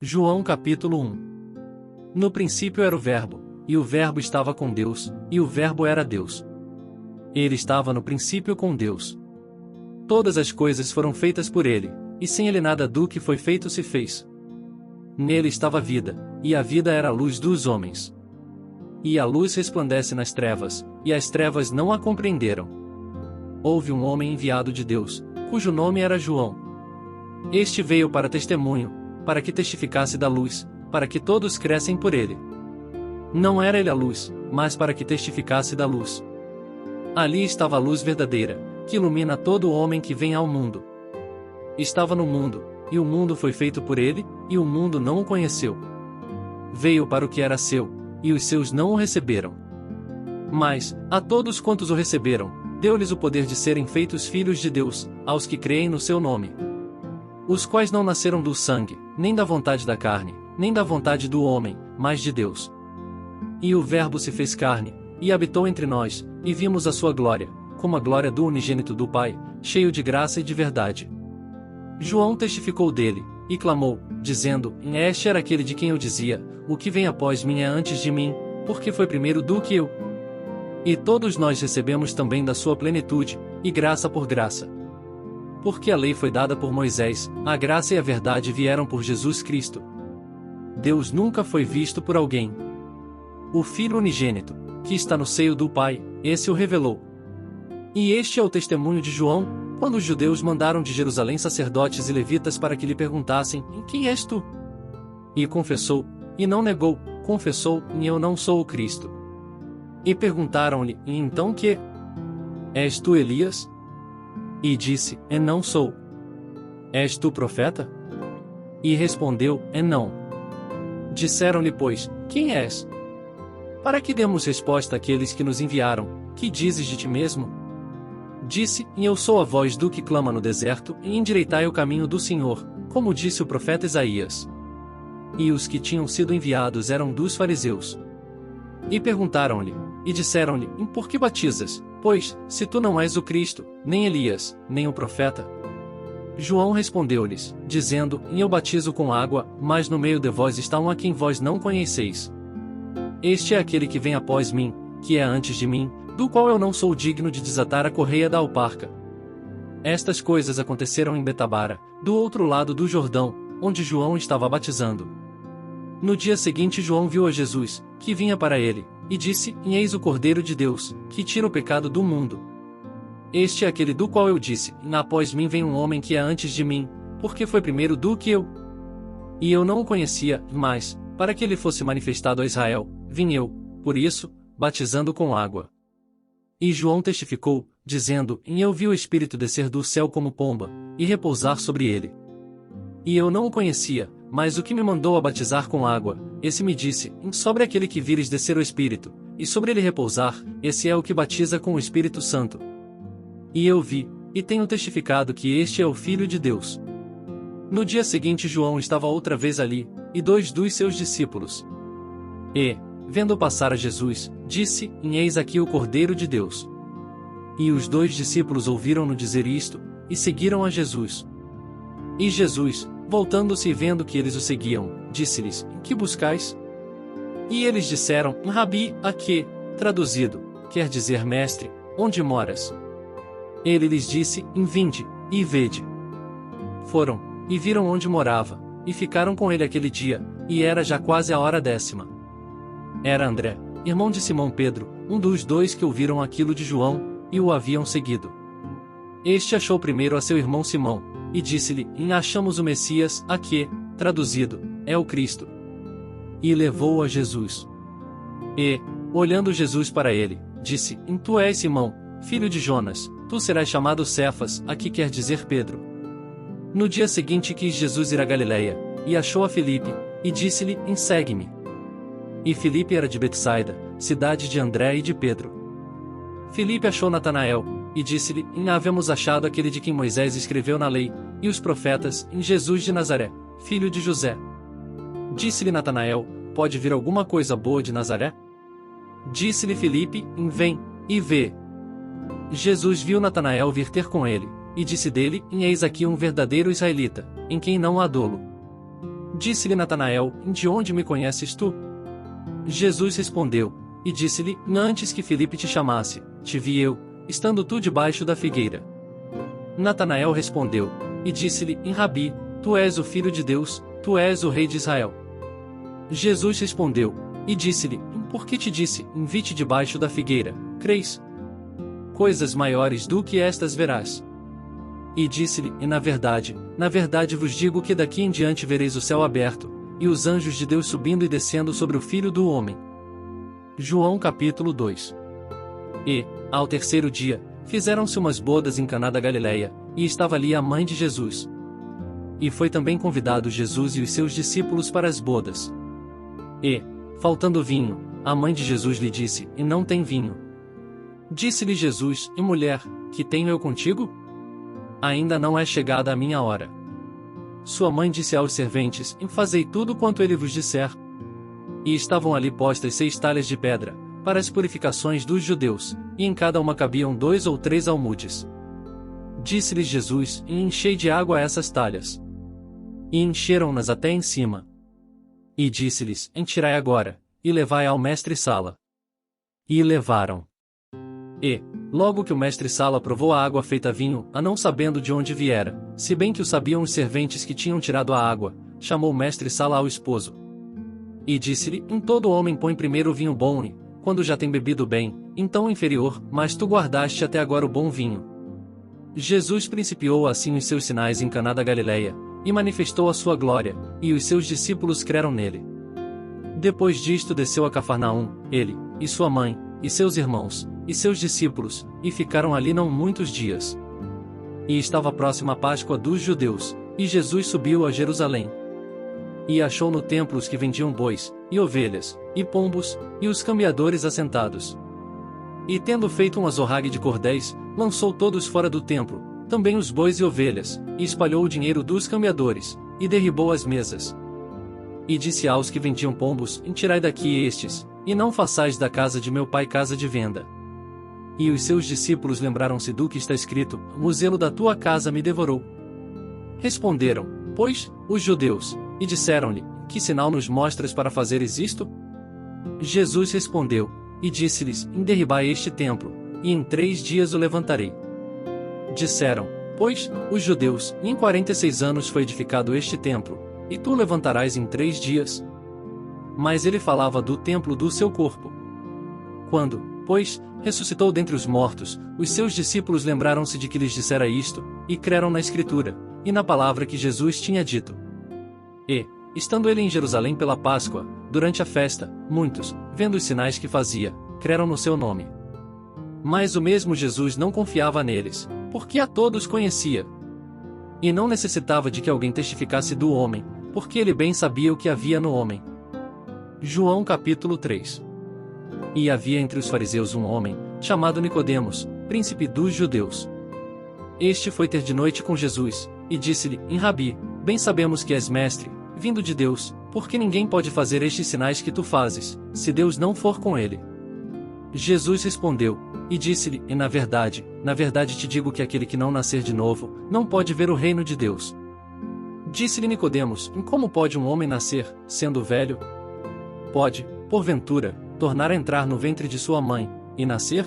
João capítulo 1. No princípio era o Verbo, e o Verbo estava com Deus, e o Verbo era Deus. Ele estava no princípio com Deus. Todas as coisas foram feitas por ele, e sem ele nada do que foi feito se fez. Nele estava a vida, e a vida era a luz dos homens. E a luz resplandece nas trevas, e as trevas não a compreenderam. Houve um homem enviado de Deus, cujo nome era João. Este veio para testemunho, para que testificasse da luz, para que todos crescem por ele. Não era ele a luz, mas para que testificasse da luz. Ali estava a luz verdadeira, que ilumina todo homem que vem ao mundo. Estava no mundo, e o mundo foi feito por ele, e o mundo não o conheceu. Veio para o que era seu, e os seus não o receberam. Mas, a todos quantos o receberam, deu-lhes o poder de serem feitos filhos de Deus, aos que creem no seu nome. Os quais não nasceram do sangue, nem da vontade da carne, nem da vontade do homem, mas de Deus. E o Verbo se fez carne, e habitou entre nós, e vimos a sua glória, como a glória do unigênito do Pai, cheio de graça e de verdade. João testificou dele, e clamou, dizendo: Este era aquele de quem eu dizia: O que vem após mim é antes de mim, porque foi primeiro do que eu. E todos nós recebemos também da sua plenitude, e graça por graça. Porque a lei foi dada por Moisés, a graça e a verdade vieram por Jesus Cristo. Deus nunca foi visto por alguém. O Filho unigênito, que está no seio do Pai, esse o revelou. E este é o testemunho de João, quando os judeus mandaram de Jerusalém sacerdotes e levitas para que lhe perguntassem: Quem és tu? E confessou, e não negou, confessou: Eu não sou o Cristo. E perguntaram-lhe: E então que? És tu Elias? E disse: Não sou. És tu profeta? E respondeu: Não. Disseram-lhe, pois: Quem és? Para que demos resposta àqueles que nos enviaram: Que dizes de ti mesmo? Disse: Eu sou a voz do que clama no deserto, e endireitai o caminho do Senhor, como disse o profeta Isaías. E os que tinham sido enviados eram dos fariseus. E perguntaram-lhe, e disseram-lhe: Por que batizas? Pois, se tu não és o Cristo, nem Elias, nem o profeta. João respondeu-lhes, dizendo: Eu batizo com água, mas no meio de vós está um a quem vós não conheceis. Este é aquele que vem após mim, que é antes de mim, do qual eu não sou digno de desatar a correia da alparca. Estas coisas aconteceram em Betabara, do outro lado do Jordão, onde João estava batizando. No dia seguinte João viu a Jesus, que vinha para ele, e disse: Eis o Cordeiro de Deus, que tira o pecado do mundo. Este é aquele do qual eu disse: Após mim vem um homem que é antes de mim, porque foi primeiro do que eu. E eu não o conhecia, mas, para que ele fosse manifestado a Israel, vim eu, por isso, batizando com água. E João testificou, dizendo: Eu vi o Espírito descer do céu como pomba, e repousar sobre ele. E eu não o conhecia, mas o que me mandou a batizar com água, esse me disse: Sobre aquele que vires descer o Espírito, e sobre ele repousar, esse é o que batiza com o Espírito Santo. E eu vi, e tenho testificado que este é o Filho de Deus. No dia seguinte João estava outra vez ali, e 2 dos seus discípulos. E, vendo passar a Jesus, disse: Eis aqui o Cordeiro de Deus. E os 2 discípulos ouviram-no dizer isto, e seguiram a Jesus. E Jesus, voltando-se e vendo que eles o seguiam, disse-lhes: Que buscais? E eles disseram: Rabi, a que, traduzido, quer dizer mestre, onde moras? Ele lhes disse: Vinde, e vede. Foram, e viram onde morava, e ficaram com ele aquele dia, e era já quase a hora 10ª. Era André, irmão de Simão Pedro, um dos 2 que ouviram aquilo de João, e o haviam seguido. Este achou primeiro a seu irmão Simão, e disse-lhe: Achamos o Messias, a que, traduzido, é o Cristo. E levou-o a Jesus. E, olhando Jesus para ele, disse: Tu és Simão, filho de Jonas, tu serás chamado Cefas, a que quer dizer Pedro. No dia seguinte quis Jesus ir a Galiléia, e achou a Filipe, e disse-lhe: Segue-me. E Filipe era de Betsaida, cidade de André e de Pedro. Filipe achou Natanael, e disse-lhe: Havemos achado aquele de quem Moisés escreveu na lei, e os profetas, Jesus de Nazaré, filho de José. Disse-lhe Natanael: Pode vir alguma coisa boa de Nazaré? Disse-lhe Filipe: Vem, e vê. Jesus viu Natanael vir ter com ele, e disse dele: Eis aqui um verdadeiro israelita, em quem não há dolo. Disse-lhe Natanael: De onde me conheces tu? Jesus respondeu, e disse-lhe: Antes que Filipe te chamasse, te vi eu, estando tu debaixo da figueira. Natanael respondeu, e disse-lhe: Rabi, tu és o Filho de Deus, tu és o Rei de Israel. Jesus respondeu, e disse-lhe: Por que te disse, vi-te debaixo da figueira, crês? Coisas maiores do que estas verás. E disse-lhe: na verdade vos digo que daqui em diante vereis o céu aberto, e os anjos de Deus subindo e descendo sobre o Filho do Homem. João capítulo 2. E, ao terceiro dia, fizeram-se umas bodas em Caná da Galileia, e estava ali a mãe de Jesus. E foi também convidado Jesus e os seus discípulos para as bodas. E, faltando vinho, a mãe de Jesus lhe disse: E não tem vinho. Disse-lhe Jesus: E mulher, que tenho eu contigo? Ainda não é chegada a minha hora. Sua mãe disse aos serventes: Fazei tudo quanto ele vos disser. E estavam ali postas 6 talhas de pedra, para as purificações dos judeus, e em cada uma cabiam 2 ou 3 almudes. Disse-lhes Jesus: Enchei de água essas talhas. E encheram-nas até em cima. E disse-lhes: Tirai agora, e levai ao mestre-sala. E levaram. E, logo que o mestre-sala provou a água feita vinho, a não sabendo de onde viera, se bem que o sabiam os serventes que tinham tirado a água, chamou o mestre-sala ao esposo. E disse-lhe: Todo homem põe primeiro o vinho bom e, quando já tem bebido bem, então o inferior, mas tu guardaste até agora o bom vinho. Jesus principiou assim os seus sinais em Caná da Galileia, e manifestou a sua glória, e os seus discípulos creram nele. Depois disto desceu a Cafarnaum, ele, e sua mãe, e seus irmãos, e seus discípulos, e ficaram ali não muitos dias. E estava próxima a Páscoa dos judeus, e Jesus subiu a Jerusalém. E achou no templo os que vendiam bois, e ovelhas, e pombos, e os cambiadores assentados. E tendo feito um azorrague de cordéis, lançou todos fora do templo, também os bois e ovelhas, e espalhou o dinheiro dos cambiadores, e derribou as mesas. E disse aos que vendiam pombos: Tirai daqui estes, e não façais da casa de meu pai casa de venda. E os seus discípulos lembraram-se do que está escrito: O zelo da tua casa me devorou. Responderam, pois, os judeus, e disseram-lhe: Que sinal nos mostras para fazeres isto? Jesus respondeu, e disse-lhes: Derribai este templo, e em 3 dias o levantarei. Disseram, pois, os judeus: Em 46 anos foi edificado este templo, e tu o levantarás em 3 dias? Mas ele falava do templo do seu corpo. Quando, pois, ressuscitou dentre os mortos, os seus discípulos lembraram-se de que lhes dissera isto, e creram na Escritura, e na palavra que Jesus tinha dito. E, estando ele em Jerusalém pela Páscoa, durante a festa, muitos, vendo os sinais que fazia, creram no seu nome. Mas o mesmo Jesus não confiava neles, porque a todos conhecia. E não necessitava de que alguém testificasse do homem, porque ele bem sabia o que havia no homem. João capítulo 3. E havia entre os fariseus um homem, chamado Nicodemos, príncipe dos judeus. Este foi ter de noite com Jesus, e disse-lhe: Rabi, bem sabemos que és mestre, vindo de Deus, porque ninguém pode fazer estes sinais que tu fazes, se Deus não for com ele. Jesus respondeu, e disse-lhe: na verdade te digo que aquele que não nascer de novo, não pode ver o reino de Deus. Disse-lhe Nicodemos: Como pode um homem nascer, sendo velho? Pode, porventura, tornar a entrar no ventre de sua mãe, e nascer?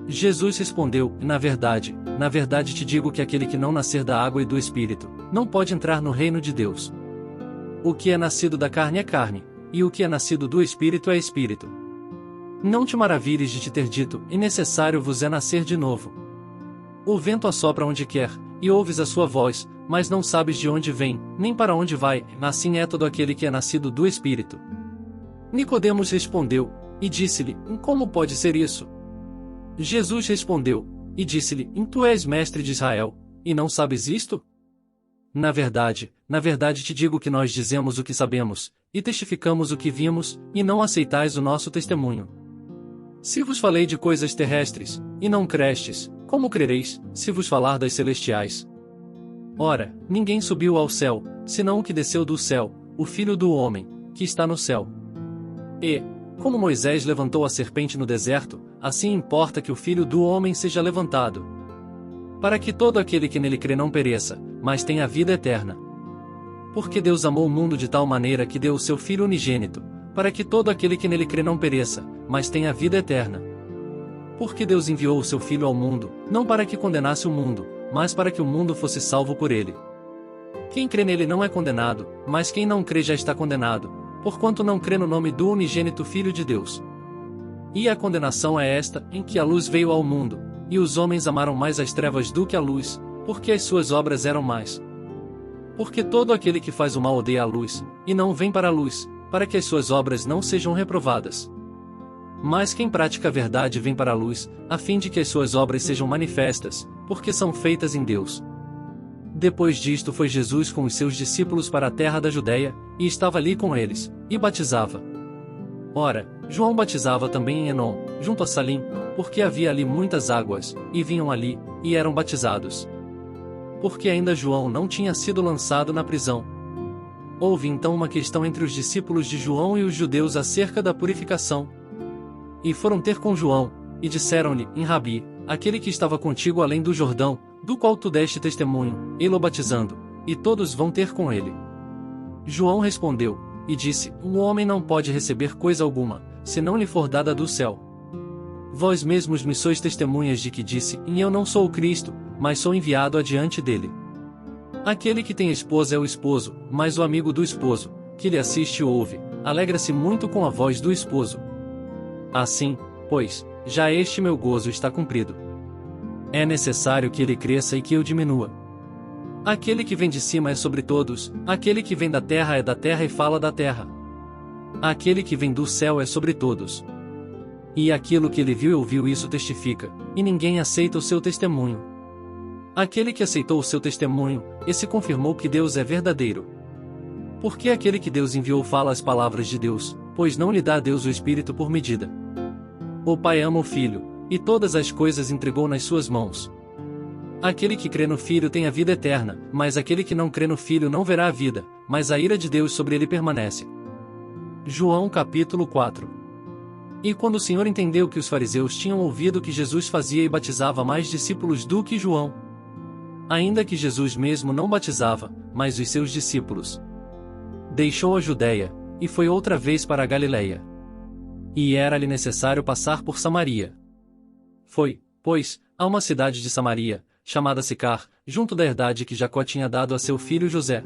Jesus respondeu: na verdade te digo que aquele que não nascer da água e do Espírito, não pode entrar no reino de Deus. O que é nascido da carne é carne, e o que é nascido do Espírito é Espírito. Não te maravilhes de te ter dito: e necessário vos é nascer de novo. O vento assopra onde quer, e ouves a sua voz, mas não sabes de onde vem, nem para onde vai, assim é todo aquele que é nascido do Espírito. Nicodemos respondeu, e disse-lhe: Como pode ser isso? Jesus respondeu, e disse-lhe: Tu és mestre de Israel, e não sabes isto? Na verdade te digo que nós dizemos o que sabemos, e testificamos o que vimos, e não aceitais o nosso testemunho. Se vos falei de coisas terrestres, e não crestes, como crereis, se vos falar das celestiais? Ora, ninguém subiu ao céu, senão o que desceu do céu, o Filho do Homem, que está no céu. E, como Moisés levantou a serpente no deserto, assim importa que o Filho do Homem seja levantado, para que todo aquele que nele crê não pereça, mas tenha a vida eterna. Porque Deus amou o mundo de tal maneira que deu o seu Filho unigênito, para que todo aquele que nele crê não pereça, mas tenha vida eterna. Porque Deus enviou o seu Filho ao mundo, não para que condenasse o mundo, mas para que o mundo fosse salvo por ele. Quem crê nele não é condenado, mas quem não crê já está condenado, porquanto não crê no nome do unigênito Filho de Deus. E a condenação é esta, em que a luz veio ao mundo, e os homens amaram mais as trevas do que a luz, porque as suas obras eram más. Porque todo aquele que faz o mal odeia a luz, e não vem para a luz, para que as suas obras não sejam reprovadas. Mas quem pratica a verdade vem para a luz, a fim de que as suas obras sejam manifestas, porque são feitas em Deus. Depois disto foi Jesus com os seus discípulos para a terra da Judéia, e estava ali com eles, e batizava. Ora, João batizava também em Enom, junto a Salim, porque havia ali muitas águas, e vinham ali, e eram batizados. Porque ainda João não tinha sido lançado na prisão. Houve então uma questão entre os discípulos de João e os judeus acerca da purificação. E foram ter com João, e disseram-lhe, em Rabi, aquele que estava contigo além do Jordão, do qual tu deste testemunho, ele o batizando, e todos vão ter com ele. João respondeu, e disse, um homem não pode receber coisa alguma, se não lhe for dada do céu. Vós mesmos me sois testemunhas de que disse, e eu não sou o Cristo, mas sou enviado adiante dele. Aquele que tem esposa é o esposo, mas o amigo do esposo, que lhe assiste e ouve, alegra-se muito com a voz do esposo. Assim, pois, já este meu gozo está cumprido. É necessário que ele cresça e que eu diminua. Aquele que vem de cima é sobre todos, aquele que vem da terra é da terra e fala da terra. Aquele que vem do céu é sobre todos. E aquilo que ele viu e ouviu isso testifica, e ninguém aceita o seu testemunho. Aquele que aceitou o seu testemunho, esse confirmou que Deus é verdadeiro. Porque aquele que Deus enviou fala as palavras de Deus, pois não lhe dá a Deus o Espírito por medida. O Pai ama o Filho, e todas as coisas entregou nas suas mãos. Aquele que crê no Filho tem a vida eterna, mas aquele que não crê no Filho não verá a vida, mas a ira de Deus sobre ele permanece. João capítulo 4. E quando o Senhor entendeu que os fariseus tinham ouvido que Jesus fazia e batizava mais discípulos do que João, ainda que Jesus mesmo não batizava, mas os seus discípulos, deixou a Judéia, e foi outra vez para a Galiléia. E era-lhe necessário passar por Samaria. Foi, pois, a uma cidade de Samaria, chamada Sicar, junto da herdade que Jacó tinha dado a seu filho José.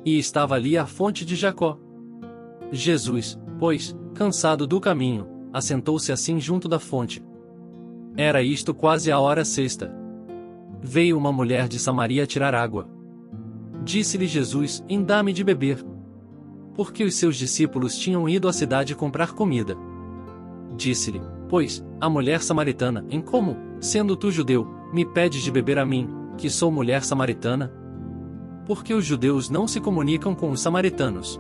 E estava ali a fonte de Jacó. Jesus, pois, cansado do caminho, assentou-se assim junto da fonte. Era isto quase a hora sexta. Veio uma mulher de Samaria tirar água. Disse-lhe Jesus, dá-me de beber. Porque os seus discípulos tinham ido à cidade comprar comida. Disse-lhe, pois, a mulher samaritana, em como, sendo tu judeu, me pedes de beber a mim, que sou mulher samaritana? Porque os judeus não se comunicam com os samaritanos.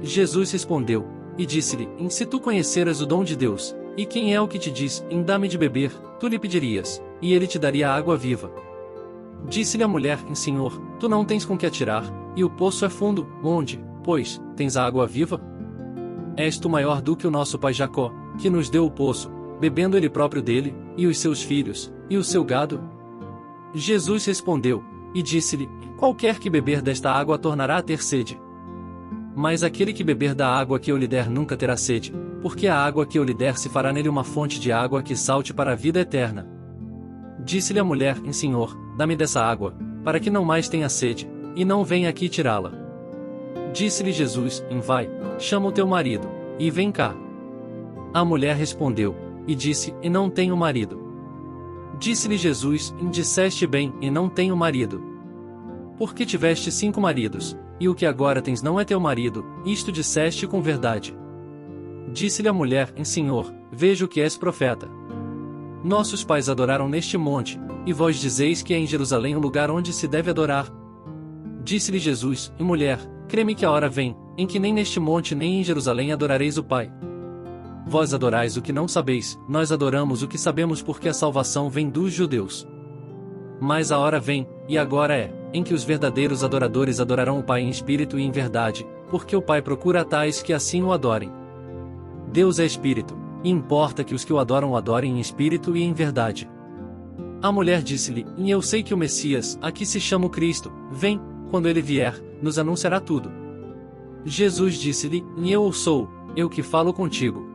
Jesus respondeu, e disse-lhe, se tu conheceras o dom de Deus, e quem é o que te diz, dá-me de beber, tu lhe pedirias, e ele te daria água viva. Disse-lhe a mulher, Senhor, tu não tens com que atirar, e o poço é fundo, onde, pois, tens a água viva? És tu maior do que o nosso pai Jacó, que nos deu o poço, bebendo ele próprio dele, e os seus filhos, e o seu gado? Jesus respondeu, e disse-lhe, qualquer que beber desta água tornará a ter sede. Mas aquele que beber da água que eu lhe der nunca terá sede, porque a água que eu lhe der se fará nele uma fonte de água que salte para a vida eterna. Disse-lhe a mulher, Senhor, dá-me dessa água, para que não mais tenha sede, e não venha aqui tirá-la. Disse-lhe Jesus, vai, chama o teu marido, e vem cá. A mulher respondeu, e disse, não tenho marido. Disse-lhe Jesus, disseste bem, e não tenho marido. Porque tiveste 5 maridos, e o que agora tens não é teu marido, isto disseste com verdade. Disse-lhe a mulher, Senhor, vejo que és profeta. Nossos pais adoraram neste monte, e vós dizeis que é em Jerusalém o lugar onde se deve adorar. Disse-lhe Jesus, mulher, crê-me que a hora vem, em que nem neste monte nem em Jerusalém adorareis o Pai. Vós adorais o que não sabeis, nós adoramos o que sabemos porque a salvação vem dos judeus. Mas a hora vem, e agora é, em que os verdadeiros adoradores adorarão o Pai em espírito e em verdade, porque o Pai procura tais que assim o adorem. Deus é espírito, e importa que os que o adorem em espírito e em verdade. A mulher disse-lhe, eu sei que o Messias, aqui se chama o Cristo, vem, quando ele vier, nos anunciará tudo. Jesus disse-lhe: Eu sou, eu que falo contigo.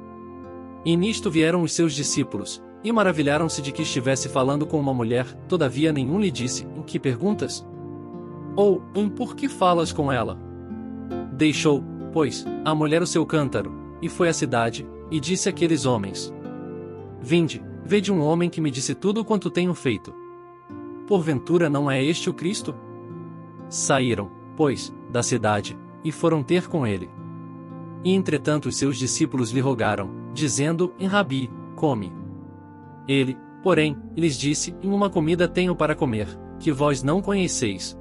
E nisto vieram os seus discípulos, e maravilharam-se de que estivesse falando com uma mulher, todavia nenhum lhe disse: Em que perguntas? Ou, por que falas com ela? Deixou, pois, a mulher o seu cântaro, e foi à cidade, e disse àqueles homens: Vinde, vede um homem que me disse tudo quanto tenho feito. Porventura não é este o Cristo? Saíram, pois, da cidade, e foram ter com ele. E entretanto os seus discípulos lhe rogaram, dizendo: Rabi, come. Ele, porém, lhes disse: Uma comida tenho para comer, que vós não conheceis.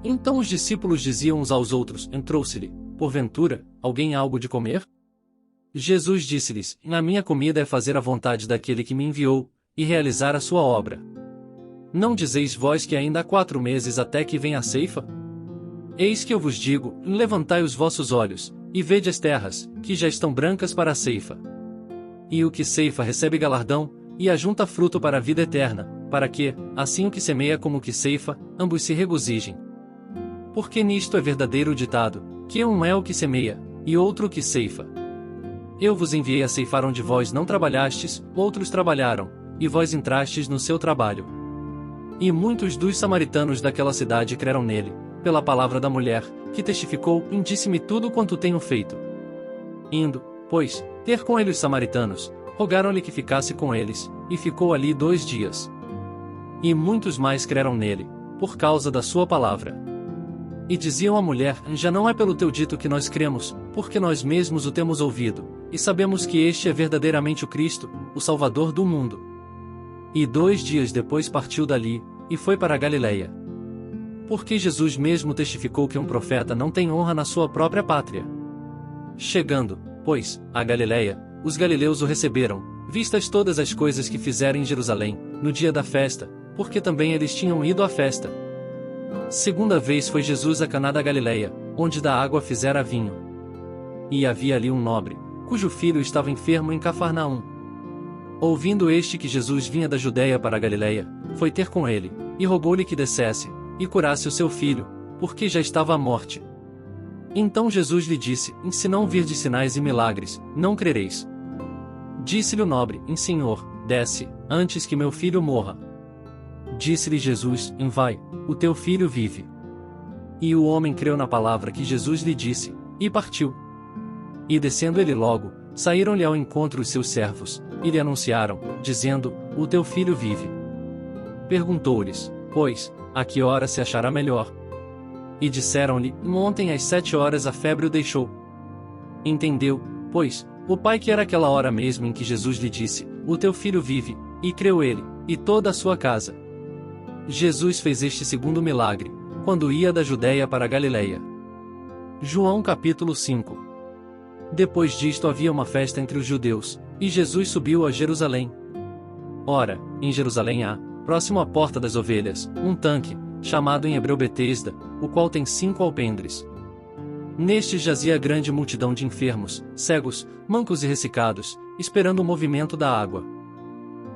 Então os discípulos diziam uns aos outros: Trouxe-lhe, porventura, alguém algo de comer? Jesus disse-lhes: A minha comida é fazer a vontade daquele que me enviou, e realizar a sua obra. Não dizeis vós que ainda há 4 meses até que venha a ceifa? Eis que eu vos digo: levantai os vossos olhos, e vede as terras, que já estão brancas para a ceifa. E o que ceifa recebe galardão, e ajunta fruto para a vida eterna, para que, assim o que semeia como o que ceifa, ambos se regozijem. Porque nisto é verdadeiro o ditado, que um é o que semeia, e outro o que ceifa. Eu vos enviei a ceifar onde vós não trabalhastes, outros trabalharam, e vós entrastes no seu trabalho. E muitos dos samaritanos daquela cidade creram nele, pela palavra da mulher, que testificou: Disse-me tudo quanto tenho feito. Indo, pois, ter com ele os samaritanos, rogaram-lhe que ficasse com eles, e ficou ali 2 dias. E muitos mais creram nele, por causa da sua palavra. E diziam à mulher: Já não é pelo teu dito que nós cremos, porque nós mesmos o temos ouvido, e sabemos que este é verdadeiramente o Cristo, o Salvador do mundo. E 2 dias depois partiu dali, e foi para a Galileia. Porque Jesus mesmo testificou que um profeta não tem honra na sua própria pátria. Chegando, pois, à Galileia, os galileus o receberam, vistas todas as coisas que fizeram em Jerusalém, no dia da festa, porque também eles tinham ido à festa. Segunda vez foi Jesus a Caná da Galileia, onde da água fizera vinho. E havia ali um nobre, cujo filho estava enfermo em Cafarnaum. Ouvindo este que Jesus vinha da Judeia para a Galileia, foi ter com ele, e rogou-lhe que descesse, e curasse o seu filho, porque já estava à morte. Então Jesus lhe disse: Se não virdes sinais e milagres, não crereis. Disse-lhe o nobre: Senhor, desce, antes que meu filho morra. Disse-lhe Jesus: Vai, o teu filho vive. E o homem creu na palavra que Jesus lhe disse, e partiu. E descendo ele logo, saíram-lhe ao encontro os seus servos, e lhe anunciaram, dizendo: O teu filho vive. Perguntou-lhes, pois, a que hora se achará melhor? E disseram-lhe: Ontem às 7 horas a febre o deixou. Entendeu, pois, o pai que era aquela hora mesmo em que Jesus lhe disse: O teu filho vive, e creu ele, e toda a sua casa. Jesus fez este segundo milagre, quando ia da Judeia para a Galileia. João capítulo 5. Depois disto havia uma festa entre os judeus, e Jesus subiu a Jerusalém. Ora, em Jerusalém há, próximo à porta das ovelhas, um tanque, chamado em hebreu Betesda, o qual tem 5 alpendres. Nestes jazia grande multidão de enfermos, cegos, mancos e ressecados, esperando o movimento da água.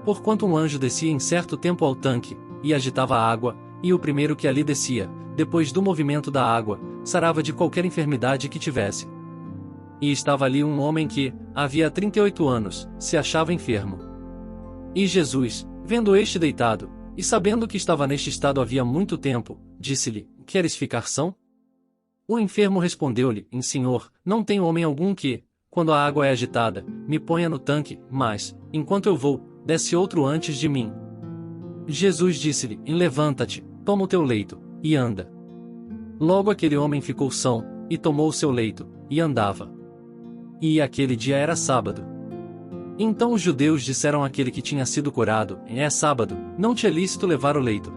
Porquanto um anjo descia em certo tempo ao tanque, e agitava a água, e o primeiro que ali descia, depois do movimento da água, sarava de qualquer enfermidade que tivesse. E estava ali um homem que, havia 38 anos, se achava enfermo. E Jesus, vendo este deitado, e sabendo que estava neste estado havia muito tempo, disse-lhe: Queres ficar são? O enfermo respondeu-lhe: Senhor, não tenho homem algum que, quando a água é agitada, me ponha no tanque, mas, enquanto eu vou, desce outro antes de mim. Jesus disse-lhe: Levanta-te, toma o teu leito, e anda. Logo aquele homem ficou são, e tomou o seu leito, e andava. E aquele dia era sábado. Então os judeus disseram àquele que tinha sido curado: É sábado, não te é lícito levar o leito.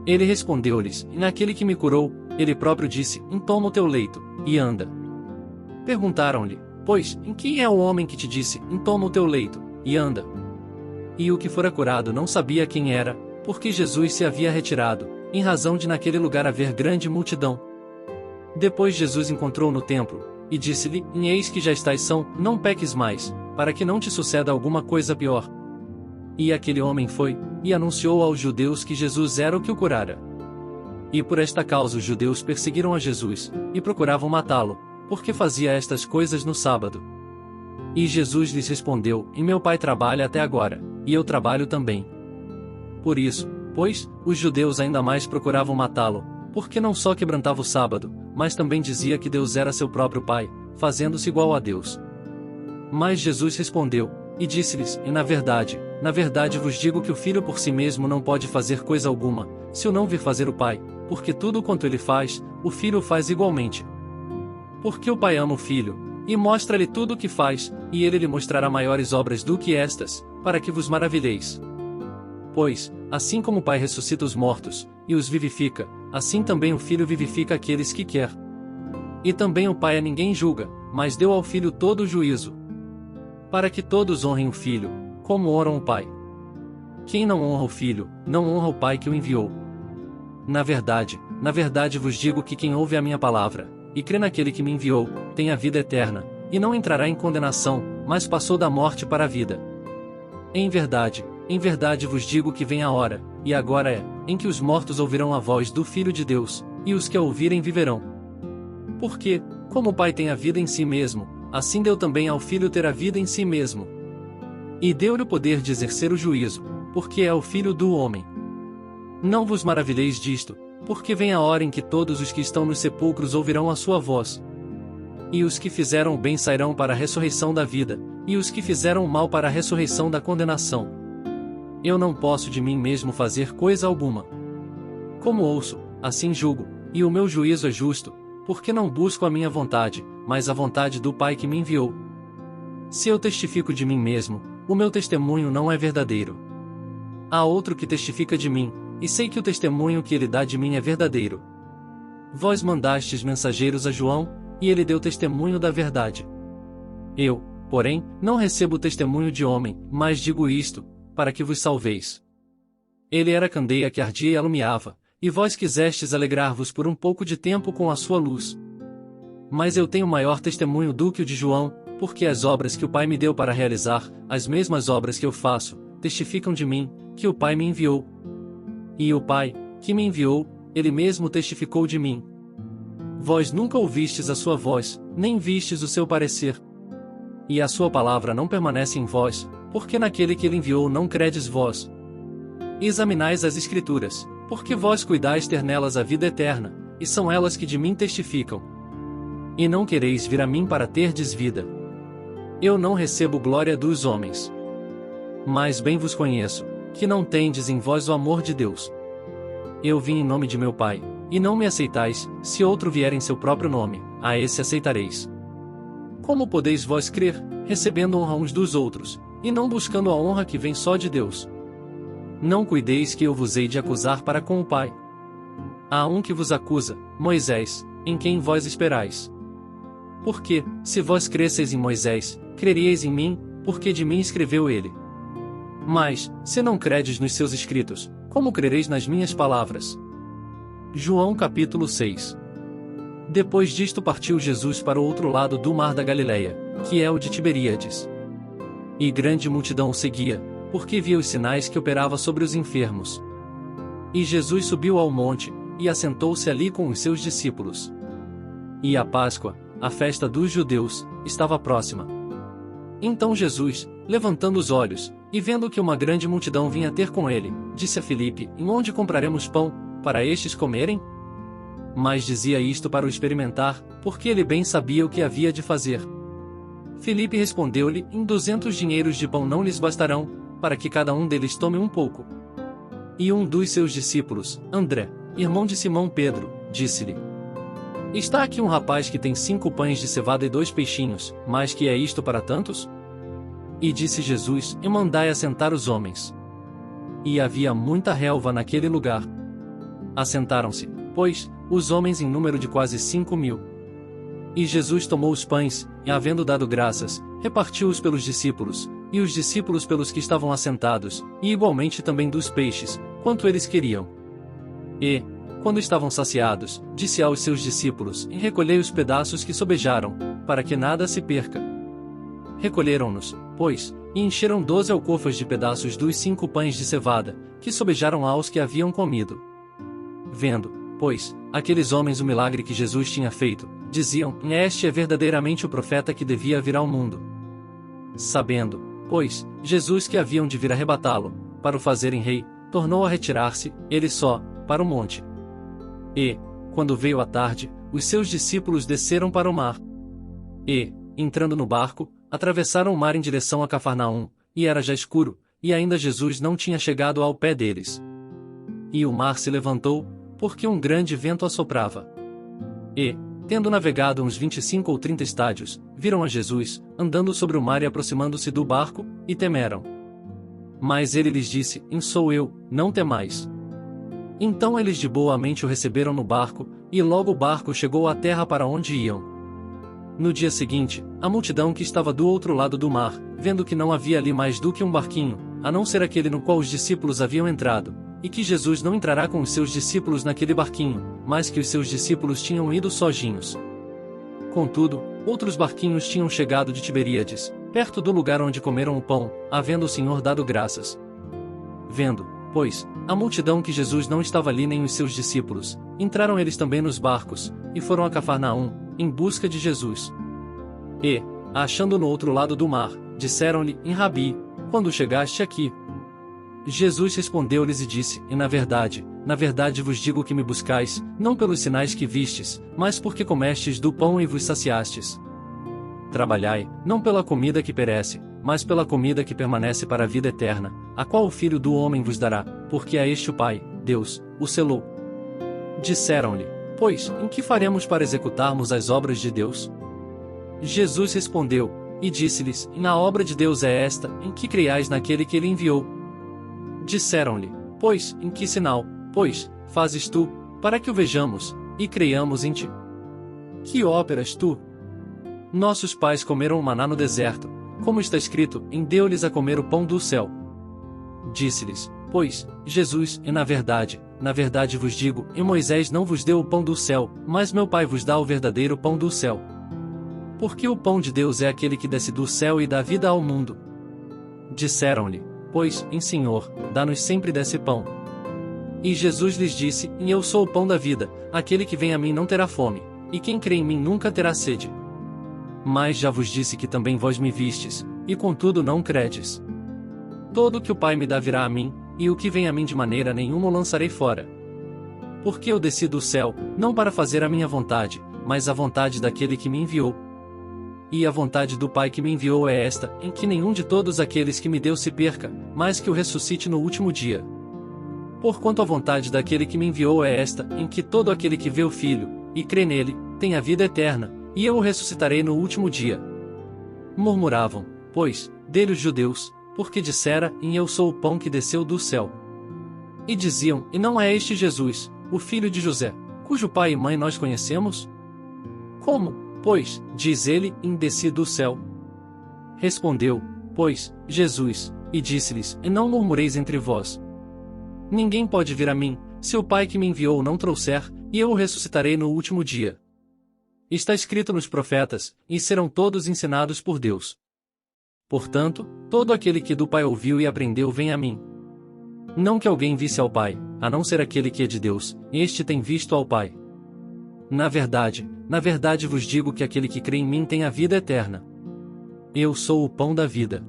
Ele respondeu-lhes: Naquele que me curou, ele próprio disse: Toma o teu leito, e anda. Perguntaram-lhe, pois, quem é o homem que te disse: Toma o teu leito, e anda? E o que fora curado não sabia quem era, porque Jesus se havia retirado, em razão de naquele lugar haver grande multidão. Depois Jesus encontrou no templo, e disse-lhe: Eis que já estás são, não peques mais, para que não te suceda alguma coisa pior. E aquele homem foi, e anunciou aos judeus que Jesus era o que o curara. E por esta causa os judeus perseguiram a Jesus, e procuravam matá-lo, porque fazia estas coisas no sábado. E Jesus lhes respondeu: E meu Pai trabalha até agora, e eu trabalho também. Por isso, pois, os judeus ainda mais procuravam matá-lo, porque não só quebrantava o sábado, mas também dizia que Deus era seu próprio Pai, fazendo-se igual a Deus. Mas Jesus respondeu, e disse-lhes: E na verdade vos digo que o Filho por si mesmo não pode fazer coisa alguma, se o não vir fazer o Pai, porque tudo quanto ele faz, o Filho faz igualmente. Porque o Pai ama o Filho, e mostra-lhe tudo o que faz, e ele lhe mostrará maiores obras do que estas, para que vos maravilheis. Pois, assim como o Pai ressuscita os mortos, e os vivifica, assim também o Filho vivifica aqueles que quer. E também o Pai a ninguém julga, mas deu ao Filho todo o juízo, para que todos honrem o Filho, como honram o Pai. Quem não honra o Filho, não honra o Pai que o enviou. Na verdade vos digo que quem ouve a minha palavra, e crê naquele que me enviou, tem a vida eterna, e não entrará em condenação, mas passou da morte para a vida. Em verdade vos digo que vem a hora, e agora é, em que os mortos ouvirão a voz do Filho de Deus, e os que a ouvirem viverão. Porque, como o Pai tem a vida em si mesmo, assim deu também ao Filho ter a vida em si mesmo. E deu-lhe o poder de exercer o juízo, porque é o Filho do homem. Não vos maravilheis disto, porque vem a hora em que todos os que estão nos sepulcros ouvirão a sua voz. E os que fizeram o bem sairão para a ressurreição da vida, e os que fizeram o mal para a ressurreição da condenação. Eu não posso de mim mesmo fazer coisa alguma. Como ouço, assim julgo, e o meu juízo é justo, porque não busco a minha vontade, mas a vontade do Pai que me enviou. Se eu testifico de mim mesmo, o meu testemunho não é verdadeiro. Há outro que testifica de mim, e sei que o testemunho que ele dá de mim é verdadeiro. Vós mandastes mensageiros a João, e ele deu testemunho da verdade. Eu, porém, não recebo testemunho de homem, mas digo isto, para que vos salveis. Ele era candeia que ardia e alumiava, e vós quisestes alegrar-vos por um pouco de tempo com a sua luz. Mas eu tenho maior testemunho do que o de João, porque as obras que o Pai me deu para realizar, as mesmas obras que eu faço, testificam de mim, que o Pai me enviou. E o Pai, que me enviou, ele mesmo testificou de mim. Vós nunca ouvistes a sua voz, nem vistes o seu parecer. E a sua palavra não permanece em vós, porque naquele que ele enviou não credes vós. Examinais as Escrituras, porque vós cuidais ter nelas a vida eterna, e são elas que de mim testificam. E não quereis vir a mim para terdes vida. Eu não recebo glória dos homens. Mas bem vos conheço, que não tendes em vós o amor de Deus. Eu vim em nome de meu Pai, e não me aceitais, se outro vier em seu próprio nome, a esse aceitareis. Como podeis vós crer, recebendo honra uns dos outros, e não buscando a honra que vem só de Deus? Não cuideis que eu vos hei de acusar para com o Pai. Há um que vos acusa, Moisés, em quem vós esperais. Porque, se vós cresseis em Moisés, creríeis em mim, porque de mim escreveu ele. Mas, se não credes nos seus escritos, como crereis nas minhas palavras? João capítulo 6. Depois disto partiu Jesus para o outro lado do mar da Galileia, que é o de Tiberíades. E grande multidão o seguia, porque via os sinais que operava sobre os enfermos. E Jesus subiu ao monte, e assentou-se ali com os seus discípulos. E a Páscoa, a festa dos judeus, estava próxima. Então Jesus, levantando os olhos, e vendo que uma grande multidão vinha ter com ele, disse a Filipe: Em onde compraremos pão, para estes comerem? Mas dizia isto para o experimentar, porque ele bem sabia o que havia de fazer. Filipe respondeu-lhe: Em 200 dinheiros de pão não lhes bastarão, para que cada um deles tome um pouco. E um dos seus discípulos, André, irmão de Simão Pedro, disse-lhe: Está aqui um rapaz que tem 5 pães de cevada e 2 peixinhos, mas que é isto para tantos? E disse Jesus: E mandai assentar os homens. E havia muita relva naquele lugar. Assentaram-se, pois, os homens em número de quase 5.000. E Jesus tomou os pães, e havendo dado graças, repartiu-os pelos discípulos, e os discípulos pelos que estavam assentados, e igualmente também dos peixes, quanto eles queriam. E, quando estavam saciados, disse aos seus discípulos: E recolhei os pedaços que sobejaram, para que nada se perca. Recolheram-nos, pois, e encheram 12 alcofas de pedaços dos 5 pães de cevada, que sobejaram aos que haviam comido. Vendo, pois, aqueles homens o milagre que Jesus tinha feito, diziam, este é verdadeiramente o profeta que devia vir ao mundo. Sabendo, pois, Jesus que haviam de vir arrebatá-lo, para o fazerem rei, tornou a retirar-se, ele só, para o monte. E, quando veio a tarde, os seus discípulos desceram para o mar. E, entrando no barco, atravessaram o mar em direção a Cafarnaum, e era já escuro, e ainda Jesus não tinha chegado ao pé deles. E o mar se levantou, porque um grande vento assoprava. E, tendo navegado uns 25 ou 30 estádios, viram a Jesus, andando sobre o mar e aproximando-se do barco, e temeram. Mas ele lhes disse, sou eu, não temais. Então eles de boa mente o receberam no barco, e logo o barco chegou à terra para onde iam. No dia seguinte, a multidão que estava do outro lado do mar, vendo que não havia ali mais do que um barquinho, a não ser aquele no qual os discípulos haviam entrado, e que Jesus não entrará com os seus discípulos naquele barquinho, mas que os seus discípulos tinham ido sozinhos. Contudo, outros barquinhos tinham chegado de Tiberíades, perto do lugar onde comeram o pão, havendo o Senhor dado graças. Vendo, pois, a multidão que Jesus não estava ali nem os seus discípulos, entraram eles também nos barcos, e foram a Cafarnaum, em busca de Jesus. E, achando no outro lado do mar, disseram-lhe, Rabi, quando chegaste aqui? Jesus respondeu-lhes e disse, na verdade vos digo que me buscais, não pelos sinais que vistes, mas porque comestes do pão e vos saciastes. Trabalhai, não pela comida que perece, mas pela comida que permanece para a vida eterna, a qual o Filho do Homem vos dará, porque a este o Pai, Deus, o selou. Disseram-lhe, pois, em que faremos para executarmos as obras de Deus? Jesus respondeu, e disse-lhes, a obra de Deus é esta, em que creiais naquele que ele enviou. Disseram-lhe, pois, em que sinal, pois, fazes tu, para que o vejamos, e creiamos em ti? Que operas tu? Nossos pais comeram o maná no deserto, como está escrito, deu-lhes a comer o pão do céu. Disse-lhes, pois, Jesus, na verdade vos digo, Moisés não vos deu o pão do céu, mas meu Pai vos dá o verdadeiro pão do céu. Porque o pão de Deus é aquele que desce do céu e dá vida ao mundo. Disseram-lhe, pois, Senhor, dá-nos sempre desse pão. E Jesus lhes disse, eu sou o pão da vida, aquele que vem a mim não terá fome, e quem crê em mim nunca terá sede. Mas já vos disse que também vós me vistes, e contudo não credes. Todo o que o Pai me dá virá a mim, e o que vem a mim de maneira nenhuma o lançarei fora. Porque eu desci do céu, não para fazer a minha vontade, mas a vontade daquele que me enviou. E a vontade do Pai que me enviou é esta, em que nenhum de todos aqueles que me deu se perca, mas que o ressuscite no último dia. Porquanto a vontade daquele que me enviou é esta, em que todo aquele que vê o Filho, e crê nele, tem a vida eterna, e eu o ressuscitarei no último dia. Murmuravam, pois, dele os judeus, porque dissera, eu sou o pão que desceu do céu. E diziam, não é este Jesus, o filho de José, cujo pai e mãe nós conhecemos? Como, pois, diz ele, desci do céu? Respondeu, pois, Jesus, e disse-lhes, não murmureis entre vós. Ninguém pode vir a mim, se o Pai que me enviou não trouxer, e eu o ressuscitarei no último dia. Está escrito nos profetas, e serão todos ensinados por Deus. Portanto, todo aquele que do Pai ouviu e aprendeu vem a mim. Não que alguém visse ao Pai, a não ser aquele que é de Deus, este tem visto ao Pai. Na verdade vos digo que aquele que crê em mim tem a vida eterna. Eu sou o pão da vida.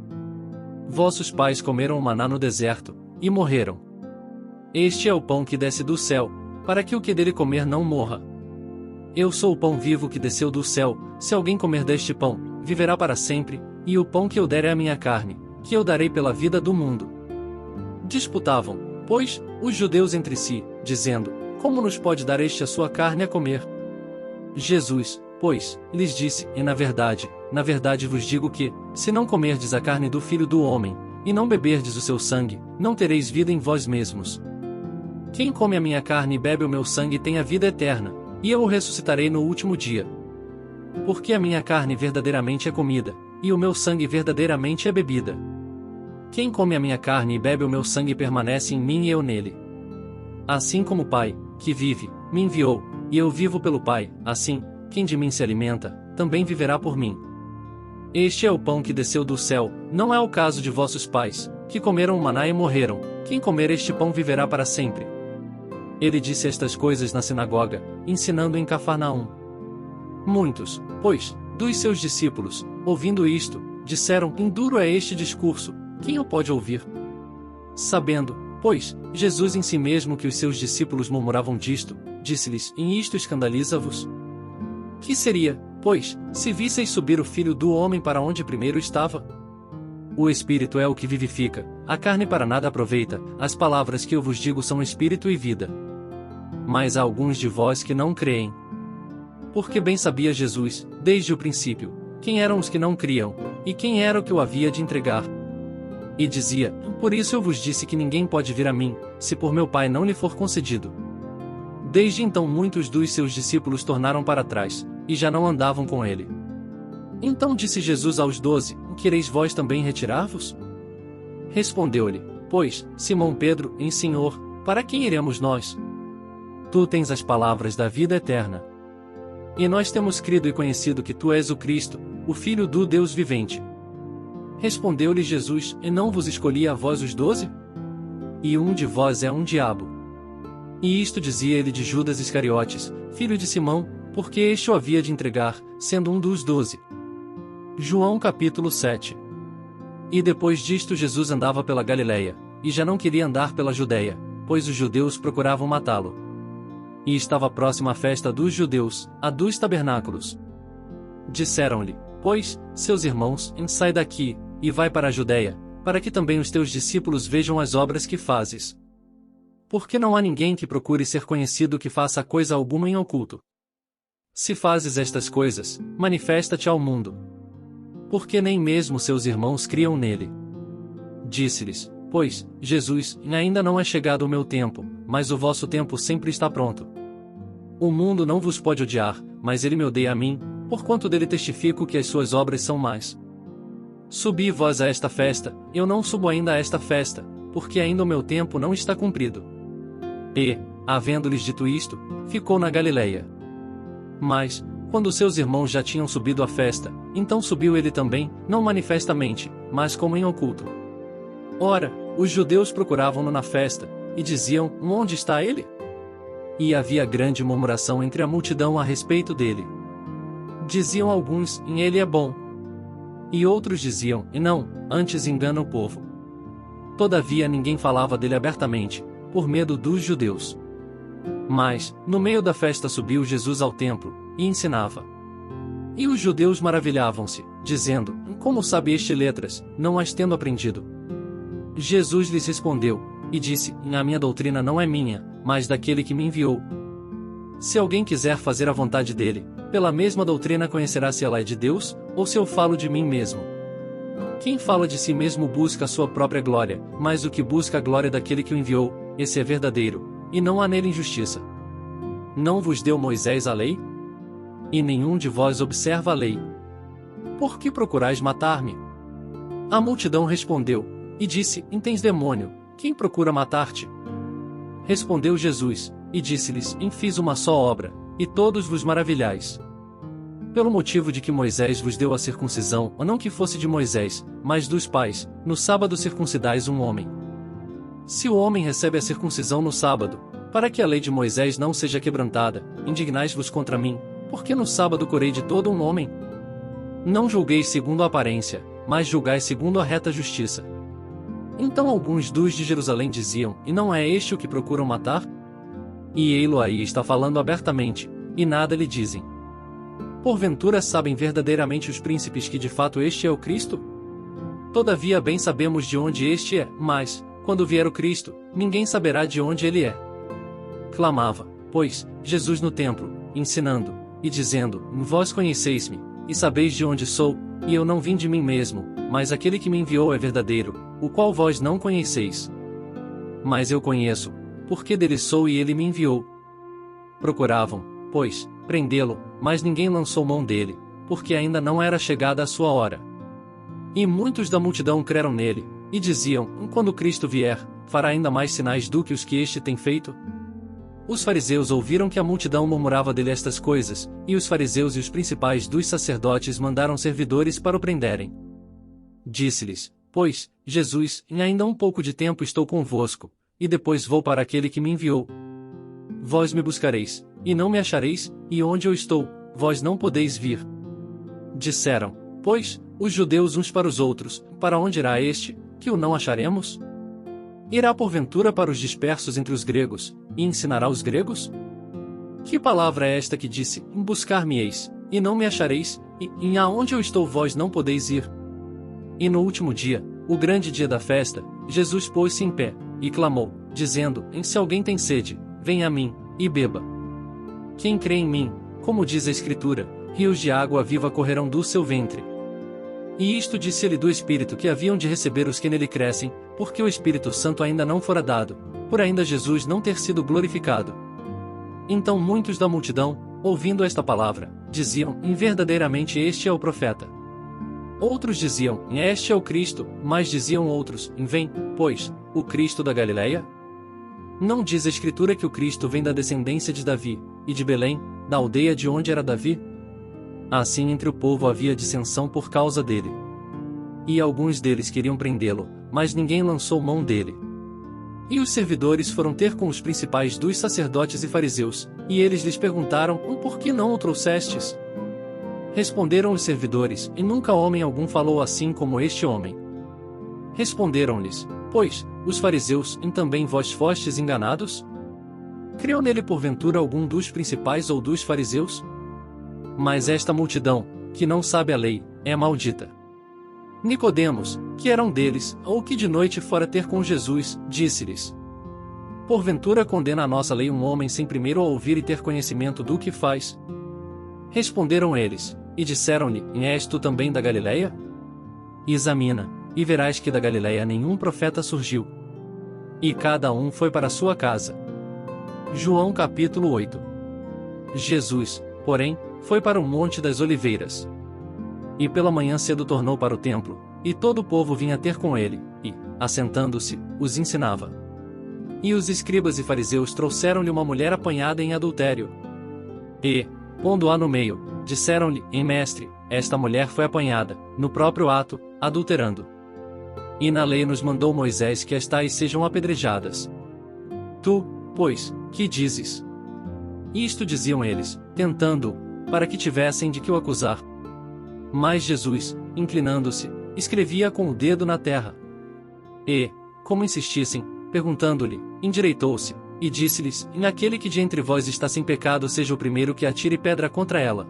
Vossos pais comeram o maná no deserto, e morreram. Este é o pão que desce do céu, para que o que dele comer não morra. Eu sou o pão vivo que desceu do céu, se alguém comer deste pão, viverá para sempre, e o pão que eu der é a minha carne, que eu darei pela vida do mundo. Disputavam, pois, os judeus entre si, dizendo, como nos pode dar este a sua carne a comer? Jesus, pois, lhes disse, na verdade vos digo que, se não comerdes a carne do Filho do Homem, e não beberdes o seu sangue, não tereis vida em vós mesmos. Quem come a minha carne e bebe o meu sangue tem a vida eterna, e eu o ressuscitarei no último dia. Porque a minha carne verdadeiramente é comida, e o meu sangue verdadeiramente é bebida. Quem come a minha carne e bebe o meu sangue permanece em mim e eu nele. Assim como o Pai, que vive, me enviou, e eu vivo pelo Pai, assim, quem de mim se alimenta, também viverá por mim. Este é o pão que desceu do céu, não é o caso de vossos pais, que comeram o maná e morreram, quem comer este pão viverá para sempre. Ele disse estas coisas na sinagoga, ensinando em Cafarnaum. Muitos, pois, dos seus discípulos, ouvindo isto, disseram: Enduro é este discurso, quem o pode ouvir? Sabendo, pois, Jesus em si mesmo que os seus discípulos murmuravam disto, disse-lhes: Em isto escandaliza-vos? Que seria, pois, se visseis subir o Filho do Homem para onde primeiro estava? O Espírito é o que vivifica, a carne para nada aproveita, as palavras que eu vos digo são Espírito e vida. Mas há alguns de vós que não creem. Porque bem sabia Jesus, desde o princípio, quem eram os que não criam, e quem era o que o havia de entregar. E dizia: Por isso eu vos disse que ninguém pode vir a mim, se por meu Pai não lhe for concedido. Desde então muitos dos seus discípulos tornaram para trás, e já não andavam com ele. Então disse Jesus aos 12: Quereis vós também retirar-vos? Respondeu-lhe, pois, Simão Pedro: Em Senhor, para quem iremos nós? Tu tens as palavras da vida eterna. E nós temos crido e conhecido que tu és o Cristo, o Filho do Deus vivente. Respondeu-lhe Jesus: E não vos escolhi a vós os 12? E um de vós é um diabo. E isto dizia ele de Judas Iscariotes, filho de Simão, porque este o havia de entregar, sendo um dos 12. João capítulo 7. E depois disto Jesus andava pela Galileia, e já não queria andar pela Judeia, pois os judeus procuravam matá-lo. E estava próxima a festa dos judeus, a dos tabernáculos. Disseram-lhe, pois, seus irmãos: Sai daqui, e vai para a Judeia, para que também os teus discípulos vejam as obras que fazes. Porque não há ninguém que procure ser conhecido que faça coisa alguma em oculto. Se fazes estas coisas, manifesta-te ao mundo. Porque nem mesmo seus irmãos criam nele. Disse-lhes, pois, Jesus: Ainda não é chegado o meu tempo, mas o vosso tempo sempre está pronto. O mundo não vos pode odiar, mas ele me odeia a mim, porquanto dele testifico que as suas obras são más. Subi vós a esta festa, eu não subo ainda a esta festa, porque ainda o meu tempo não está cumprido. E, havendo-lhes dito isto, ficou na Galileia. Mas, quando seus irmãos já tinham subido à festa, então subiu ele também, não manifestamente, mas como em oculto. Ora, os judeus procuravam-no na festa, e diziam: Onde está ele? E havia grande murmuração entre a multidão a respeito dele. Diziam alguns: Ele é bom. E outros diziam: E não, antes engana o povo. Todavia ninguém falava dele abertamente, por medo dos judeus. Mas, no meio da festa subiu Jesus ao templo, e ensinava. E os judeus maravilhavam-se, dizendo: Como sabe este letras, não as tendo aprendido? Jesus lhes respondeu, e disse: A minha doutrina não é minha, mas daquele que me enviou. Se alguém quiser fazer a vontade dele, pela mesma doutrina conhecerá se ela é de Deus, ou se eu falo de mim mesmo. Quem fala de si mesmo busca a sua própria glória, mas o que busca a glória daquele que o enviou, esse é verdadeiro, e não há nele injustiça. Não vos deu Moisés a lei? E nenhum de vós observa a lei. Por que procurais matar-me? A multidão respondeu, e disse: Tens demônio, quem procura matar-te? Respondeu Jesus, e disse-lhes: Fiz uma só obra, e todos vos maravilhais. Pelo motivo de que Moisés vos deu a circuncisão, ou não que fosse de Moisés, mas dos pais, no sábado circuncidais um homem. Se o homem recebe a circuncisão no sábado, para que a lei de Moisés não seja quebrantada, indignais-vos contra mim, porque no sábado curei de todo um homem? Não julgueis segundo a aparência, mas julgai segundo a reta justiça. Então alguns dos de Jerusalém diziam: E não é este o que procuram matar? E ei-lo aí está falando abertamente, e nada lhe dizem. Porventura sabem verdadeiramente os príncipes que de fato este é o Cristo? Todavia bem sabemos de onde este é, mas, quando vier o Cristo, ninguém saberá de onde ele é. Clamava, pois, Jesus no templo, ensinando, e dizendo: Vós conheceis-me, e sabeis de onde sou, e eu não vim de mim mesmo, mas aquele que me enviou é verdadeiro, o qual vós não conheceis. Mas eu conheço, porque dele sou e ele me enviou. Procuravam, pois, prendê-lo, mas ninguém lançou mão dele, porque ainda não era chegada a sua hora. E muitos da multidão creram nele, e diziam: Quando Cristo vier, fará ainda mais sinais do que os que este tem feito? Os fariseus ouviram que a multidão murmurava dele estas coisas, e os fariseus e os principais dos sacerdotes mandaram servidores para o prenderem. Disse-lhes, pois, Jesus: Ainda um pouco de tempo estou convosco, e depois vou para aquele que me enviou. vós me buscareis, e não me achareis, e onde eu estou, vós não podeis vir. Disseram, pois, os judeus uns para os outros, para onde irá este, que o não acharemos? Irá porventura para os dispersos entre os gregos, e ensinará os gregos? Que palavra é esta que disse, buscar-me-eis, e não me achareis, e aonde eu estou vós não podeis ir? E no último dia, o grande dia da festa, Jesus pôs-se em pé, e clamou, dizendo, se alguém tem sede, venha a mim, e beba. Quem crê em mim, como diz a Escritura, rios de água viva correrão do seu ventre. E isto disse-lhe do Espírito que haviam de receber os que nele crescem, porque o Espírito Santo ainda não fora dado, por ainda Jesus não ter sido glorificado. Então muitos da multidão, ouvindo esta palavra, diziam, verdadeiramente este é o profeta. Outros diziam, este é o Cristo, mas diziam outros, vem, pois, o Cristo da Galileia? Não diz a Escritura que o Cristo vem da descendência de Davi, e de Belém, da aldeia de onde era Davi? Assim entre o povo havia dissensão por causa dele. E alguns deles queriam prendê-lo, mas ninguém lançou mão dele. E os servidores foram ter com os principais dos sacerdotes e fariseus, e eles lhes perguntaram, por que não o trouxestes? Responderam os servidores, e nunca homem algum falou assim como este homem. Responderam-lhes, pois, os fariseus, e também vós fostes enganados? Creu nele porventura algum dos principais ou dos fariseus? Mas esta multidão, que não sabe a lei, é maldita. Nicodemos, que era um deles, ou que de noite fora ter com Jesus, disse-lhes: porventura condena a nossa lei um homem sem primeiro ouvir e ter conhecimento do que faz? Responderam eles, e disseram-lhe, és tu também da Galileia? Examina, e verás que da Galileia nenhum profeta surgiu. E cada um foi para sua casa. João capítulo 8. Jesus, porém, foi para o Monte das Oliveiras. E pela manhã cedo tornou para o templo, e todo o povo vinha ter com ele, e, assentando-se, os ensinava. E os escribas e fariseus trouxeram-lhe uma mulher apanhada em adultério. E, pondo-a no meio, disseram-lhe, mestre, esta mulher foi apanhada, no próprio ato, adulterando. E na lei nos mandou Moisés que as tais sejam apedrejadas. Tu, pois, que dizes? Isto diziam eles, tentando-o, para que tivessem de que o acusar. Mas Jesus, inclinando-se, escrevia com o dedo na terra. E, como insistissem, perguntando-lhe, endireitou-se, e disse-lhes, aquele que de entre vós está sem pecado seja o primeiro que atire pedra contra ela.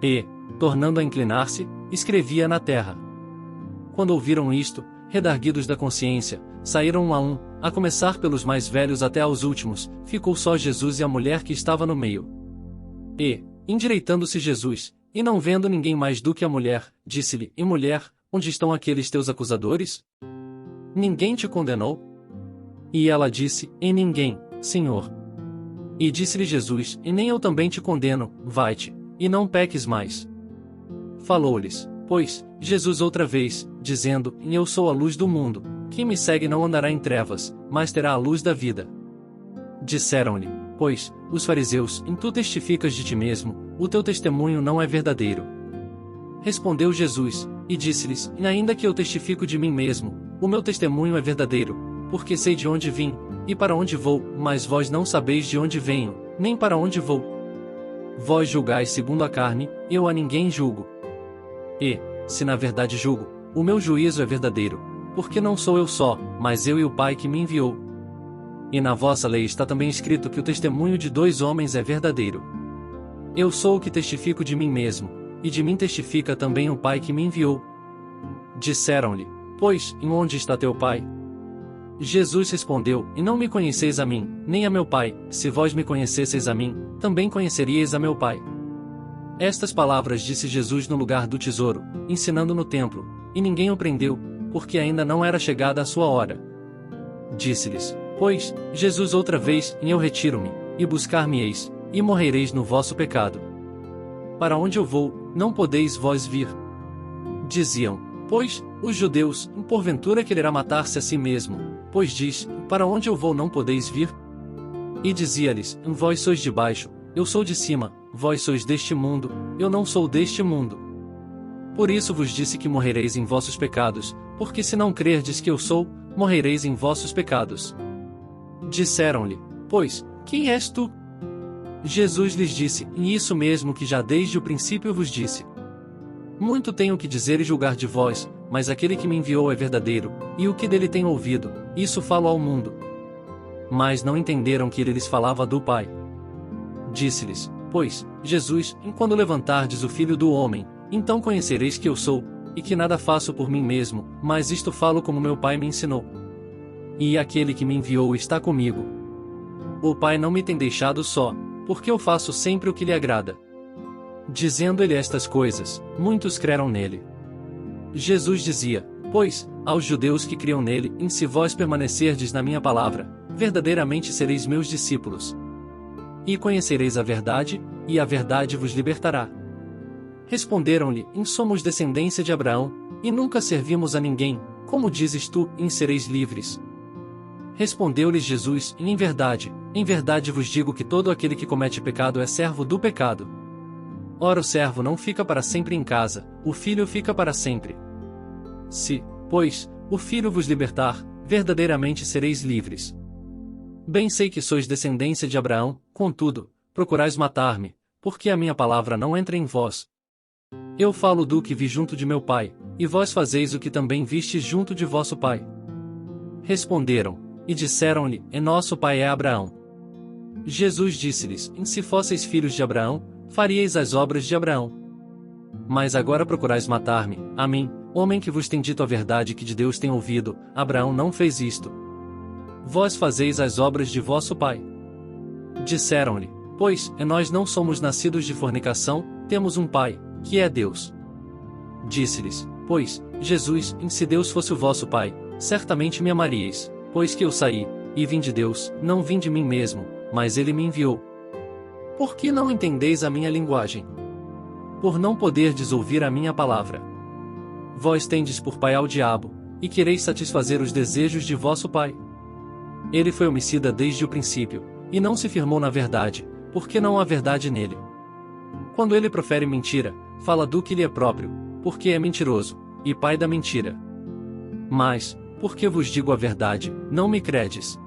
E, tornando a inclinar-se, escrevia na terra. Quando ouviram isto, redarguidos da consciência, saíram um, a começar pelos mais velhos até aos últimos, ficou só Jesus e a mulher que estava no meio. E, endireitando-se Jesus, e não vendo ninguém mais do que a mulher, disse-lhe, mulher, onde estão aqueles teus acusadores? Ninguém te condenou? E ela disse, ninguém, Senhor. E disse-lhe Jesus, nem eu também te condeno, vai-te, e não peques mais. Falou-lhes, pois, Jesus outra vez, dizendo, eu sou a luz do mundo, quem me segue não andará em trevas, mas terá a luz da vida. Disseram-lhe, pois, os fariseus, tu testificas de ti mesmo, o teu testemunho não é verdadeiro. Respondeu Jesus, e disse-lhes, ainda que eu testifico de mim mesmo, o meu testemunho é verdadeiro, porque sei de onde vim, e para onde vou, mas vós não sabeis de onde venho, nem para onde vou. Vós julgais segundo a carne, eu a ninguém julgo. E, se na verdade julgo, o meu juízo é verdadeiro, porque não sou eu só, mas eu e o Pai que me enviou. E na vossa lei está também escrito que o testemunho de dois homens é verdadeiro. Eu sou o que testifico de mim mesmo, e de mim testifica também o Pai que me enviou. Disseram-lhe, pois, onde está teu Pai? Jesus respondeu, não me conheceis a mim, nem a meu Pai, se vós me conhecesseis a mim, também conheceríeis a meu Pai. Estas palavras disse Jesus no lugar do tesouro, ensinando no templo, e ninguém o prendeu, porque ainda não era chegada a sua hora. Disse-lhes, pois, Jesus outra vez, eu retiro-me, e buscar-me-eis, e morrereis no vosso pecado. Para onde eu vou, não podeis vós vir. Diziam, pois, os judeus, porventura quererá matar-se a si mesmo, pois diz, para onde eu vou não podeis vir? E dizia-lhes, vós sois de baixo, eu sou de cima, vós sois deste mundo, eu não sou deste mundo. Por isso vos disse que morrereis em vossos pecados, porque se não crerdes que eu sou, morrereis em vossos pecados. Disseram-lhe, pois, quem és tu? Jesus lhes disse, e isso mesmo que já desde o princípio vos disse. Muito tenho que dizer e julgar de vós, mas aquele que me enviou é verdadeiro, e o que dele tenho ouvido, isso falo ao mundo. Mas não entenderam que ele lhes falava do Pai. Disse-lhes, pois, Jesus, quando levantardes o Filho do Homem, então conhecereis que eu sou, e que nada faço por mim mesmo, mas isto falo como meu Pai me ensinou. E aquele que me enviou está comigo. O Pai não me tem deixado só, porque eu faço sempre o que lhe agrada. Dizendo ele estas coisas, muitos creram nele. Jesus dizia, pois, aos judeus que criam nele, se vós permanecerdes na minha palavra, verdadeiramente sereis meus discípulos. E conhecereis a verdade, e a verdade vos libertará. Responderam-lhe, somos descendência de Abraão, e nunca servimos a ninguém, como dizes tu, sereis livres. Respondeu-lhes Jesus, em verdade vos digo que todo aquele que comete pecado é servo do pecado. Ora o servo não fica para sempre em casa, o filho fica para sempre. Se, pois, o filho vos libertar, verdadeiramente sereis livres. Bem sei que sois descendência de Abraão, contudo, procurais matar-me, porque a minha palavra não entra em vós. Eu falo do que vi junto de meu pai, e vós fazeis o que também vistes junto de vosso pai. Responderam, e disseram-lhe, nosso pai é Abraão. Jesus disse-lhes, se fosseis filhos de Abraão, faríeis as obras de Abraão. Mas agora procurais matar-me, a mim, homem que vos tem dito a verdade que de Deus tem ouvido, Abraão não fez isto. Vós fazeis as obras de vosso pai. Disseram-lhe, pois, nós não somos nascidos de fornicação, temos um pai, que é Deus. Disse-lhes, pois, Jesus, se Deus fosse o vosso pai, certamente me amaríeis, pois que eu saí, e vim de Deus, não vim de mim mesmo, mas ele me enviou. Por que não entendeis a minha linguagem? Por não poderdes ouvir a minha palavra. Vós tendes por pai ao diabo, e quereis satisfazer os desejos de vosso pai. Ele foi homicida desde o princípio, e não se firmou na verdade, porque não há verdade nele. Quando ele profere mentira, fala do que lhe é próprio, porque é mentiroso, e pai da mentira. Mas, porque vos digo a verdade, não me credes.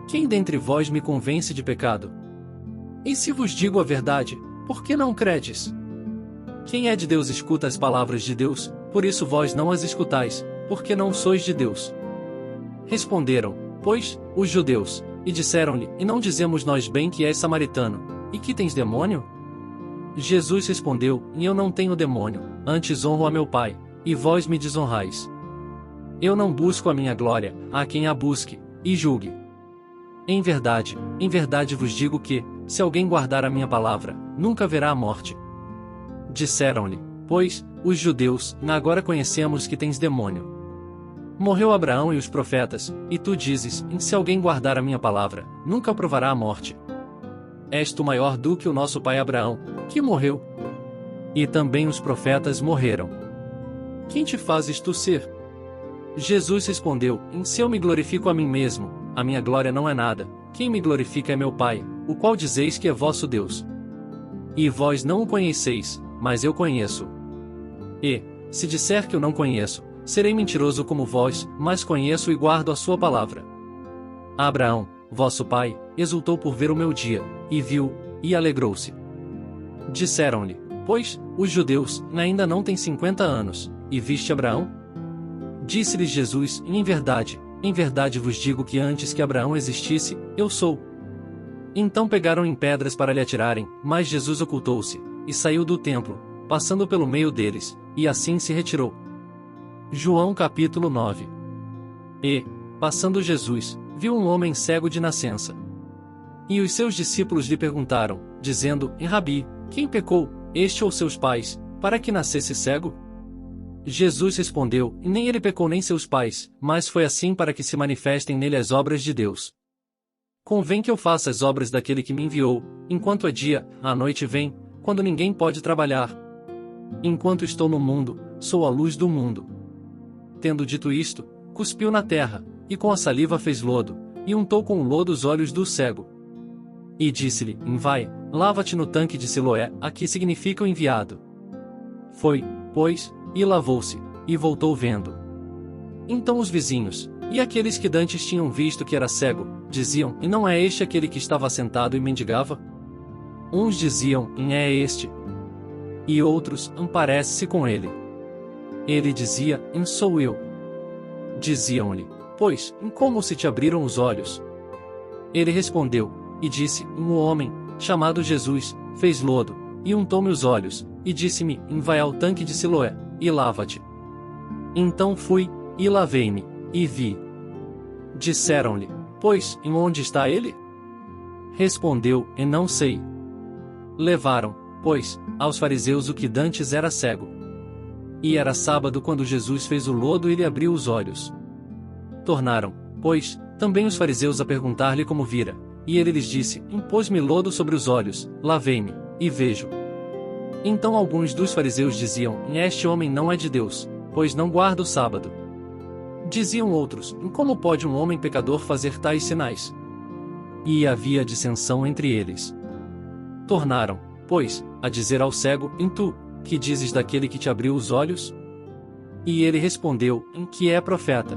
Quem dentre vós me convence de pecado? E se vos digo a verdade, por que não credes? Quem é de Deus escuta as palavras de Deus, por isso vós não as escutais, porque não sois de Deus. Responderam, pois, os judeus, e disseram-lhe, e não dizemos nós bem que és samaritano, e que tens demônio? Jesus respondeu, eu não tenho demônio, antes honro a meu Pai, e vós me desonrais. Eu não busco a minha glória, há quem a busque, e julgue. Em verdade vos digo que, se alguém guardar a minha palavra, nunca verá a morte. Disseram-lhe, pois, os judeus, agora conhecemos que tens demônio. Morreu Abraão e os profetas, e tu dizes, se alguém guardar a minha palavra, nunca provará a morte. És tu maior do que o nosso pai Abraão, que morreu? E também os profetas morreram. Quem te fazes tu ser? Jesus respondeu, se eu me glorifico a mim mesmo, a minha glória não é nada, quem me glorifica é meu Pai, o qual dizeis que é vosso Deus. E vós não o conheceis, mas eu conheço. E, se disser que eu não conheço, serei mentiroso como vós, mas conheço e guardo a sua palavra. Abraão, vosso pai, exultou por ver o meu dia, e viu, e alegrou-se. Disseram-lhe, pois, os judeus, ainda não têm 50 anos, e viste Abraão? Disse-lhes Jesus, em verdade vos digo que antes que Abraão existisse, eu sou. Então pegaram em pedras para lhe atirarem, mas Jesus ocultou-se, e saiu do templo, passando pelo meio deles, e assim se retirou. João capítulo 9. E, passando Jesus, viu um homem cego de nascença. E os seus discípulos lhe perguntaram, dizendo, Rabi, quem pecou, este ou seus pais, para que nascesse cego? Jesus respondeu, nem ele pecou nem seus pais, mas foi assim para que se manifestem nele as obras de Deus. Convém que eu faça as obras daquele que me enviou, enquanto é dia, a noite vem, quando ninguém pode trabalhar. Enquanto estou no mundo, sou a luz do mundo. Tendo dito isto, cuspiu na terra, e com a saliva fez lodo, e untou com o lodo os olhos do cego. E disse-lhe, vai, lava-te no tanque de Siloé, aqui significa o enviado. Foi, pois, e lavou-se, e voltou vendo. Então os vizinhos, e aqueles que dantes tinham visto que era cego, diziam: e não é este aquele que estava sentado e mendigava? Uns diziam: é este. E outros: parece-se com ele. Ele dizia: sou eu. Diziam-lhe: pois, como se te abriram os olhos? Ele respondeu, e disse: um homem, chamado Jesus, fez lodo, e untou-me os olhos, e disse-me: vai ao tanque de Siloé, e lava-te. Então fui, e lavei-me, e vi. Disseram-lhe: pois, onde está ele? Respondeu: não sei. Levaram, pois, aos fariseus o que dantes era cego. E era sábado quando Jesus fez o lodo e lhe abriu os olhos. Tornaram, pois, também os fariseus a perguntar-lhe como vira, e ele lhes disse: impôs-me lodo sobre os olhos, lavei-me, e vejo. Então alguns dos fariseus diziam: este homem não é de Deus, pois não guarda o sábado. Diziam outros: como pode um homem pecador fazer tais sinais? E havia dissensão entre eles. Tornaram, pois, a dizer ao cego: tu, que dizes daquele que te abriu os olhos? E ele respondeu: que é profeta.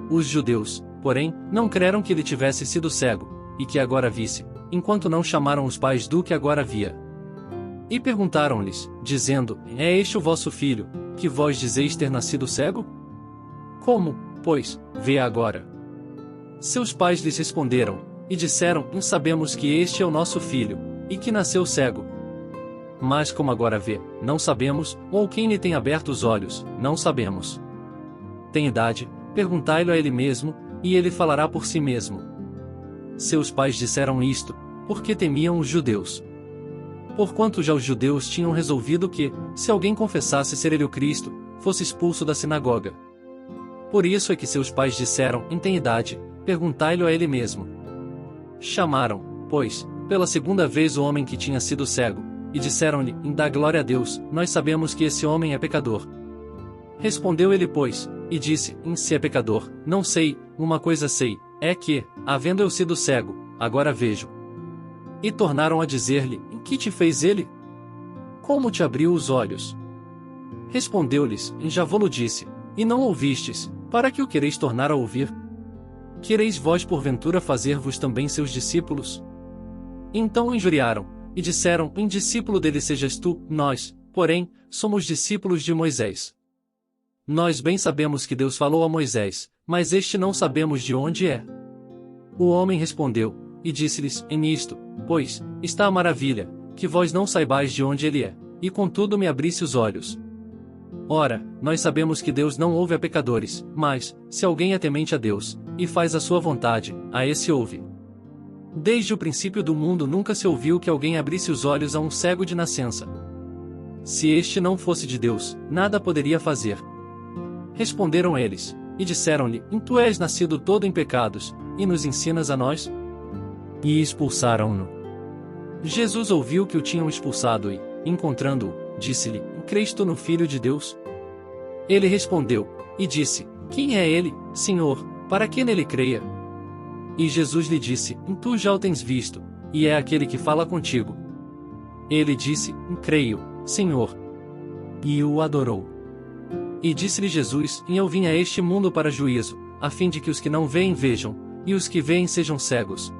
Os judeus, porém, não creram que ele tivesse sido cego, e que agora visse, enquanto não chamaram os pais do que agora via. E perguntaram-lhes, dizendo: é este o vosso filho, que vós dizeis ter nascido cego? Como, pois, vê agora? Seus pais lhes responderam, e disseram: sabemos que este é o nosso filho, e que nasceu cego. Mas como agora vê, não sabemos, ou quem lhe tem aberto os olhos, não sabemos. Tem idade, perguntai-lo a ele mesmo, e ele falará por si mesmo. Seus pais disseram isto, porque temiam os judeus. Porquanto já os judeus tinham resolvido que, se alguém confessasse ser ele o Cristo, fosse expulso da sinagoga. Por isso é que seus pais disseram: tem idade, perguntai-lo a ele mesmo. Chamaram, pois, pela segunda vez o homem que tinha sido cego, e disseram-lhe: dá glória a Deus, nós sabemos que esse homem é pecador. Respondeu ele, pois, e disse: se é pecador, não sei, uma coisa sei, é que, havendo eu sido cego, agora vejo. E tornaram a dizer-lhe: que te fez ele? Como te abriu os olhos? Respondeu-lhes: já vô-lo disse, e não ouvistes, para que o quereis tornar a ouvir? Quereis vós porventura fazer-vos também seus discípulos? Então o injuriaram, e disseram: discípulo dele sejas tu, nós, porém, somos discípulos de Moisés. Nós bem sabemos que Deus falou a Moisés, mas este não sabemos de onde é. O homem respondeu, e disse-lhes: nisto, pois, está a maravilha, que vós não saibais de onde ele é, e contudo me abrisse os olhos. Ora, nós sabemos que Deus não ouve a pecadores, mas, se alguém é temente a Deus, e faz a sua vontade, a esse ouve. Desde o princípio do mundo nunca se ouviu que alguém abrisse os olhos a um cego de nascença. Se este não fosse de Deus, nada poderia fazer. Responderam eles, e disseram-lhe: tu és nascido todo em pecados, e nos ensinas a nós? E expulsaram-no. Jesus ouviu que o tinham expulsado e, encontrando-o, disse-lhe: crês tu no Filho de Deus? Ele respondeu, e disse: quem é ele, Senhor, para que nele creia? E Jesus lhe disse: tu já o tens visto, e é aquele que fala contigo. Ele disse: creio, Senhor. E o adorou. E disse-lhe Jesus: eu vim a este mundo para juízo, a fim de que os que não veem vejam, e os que veem sejam cegos.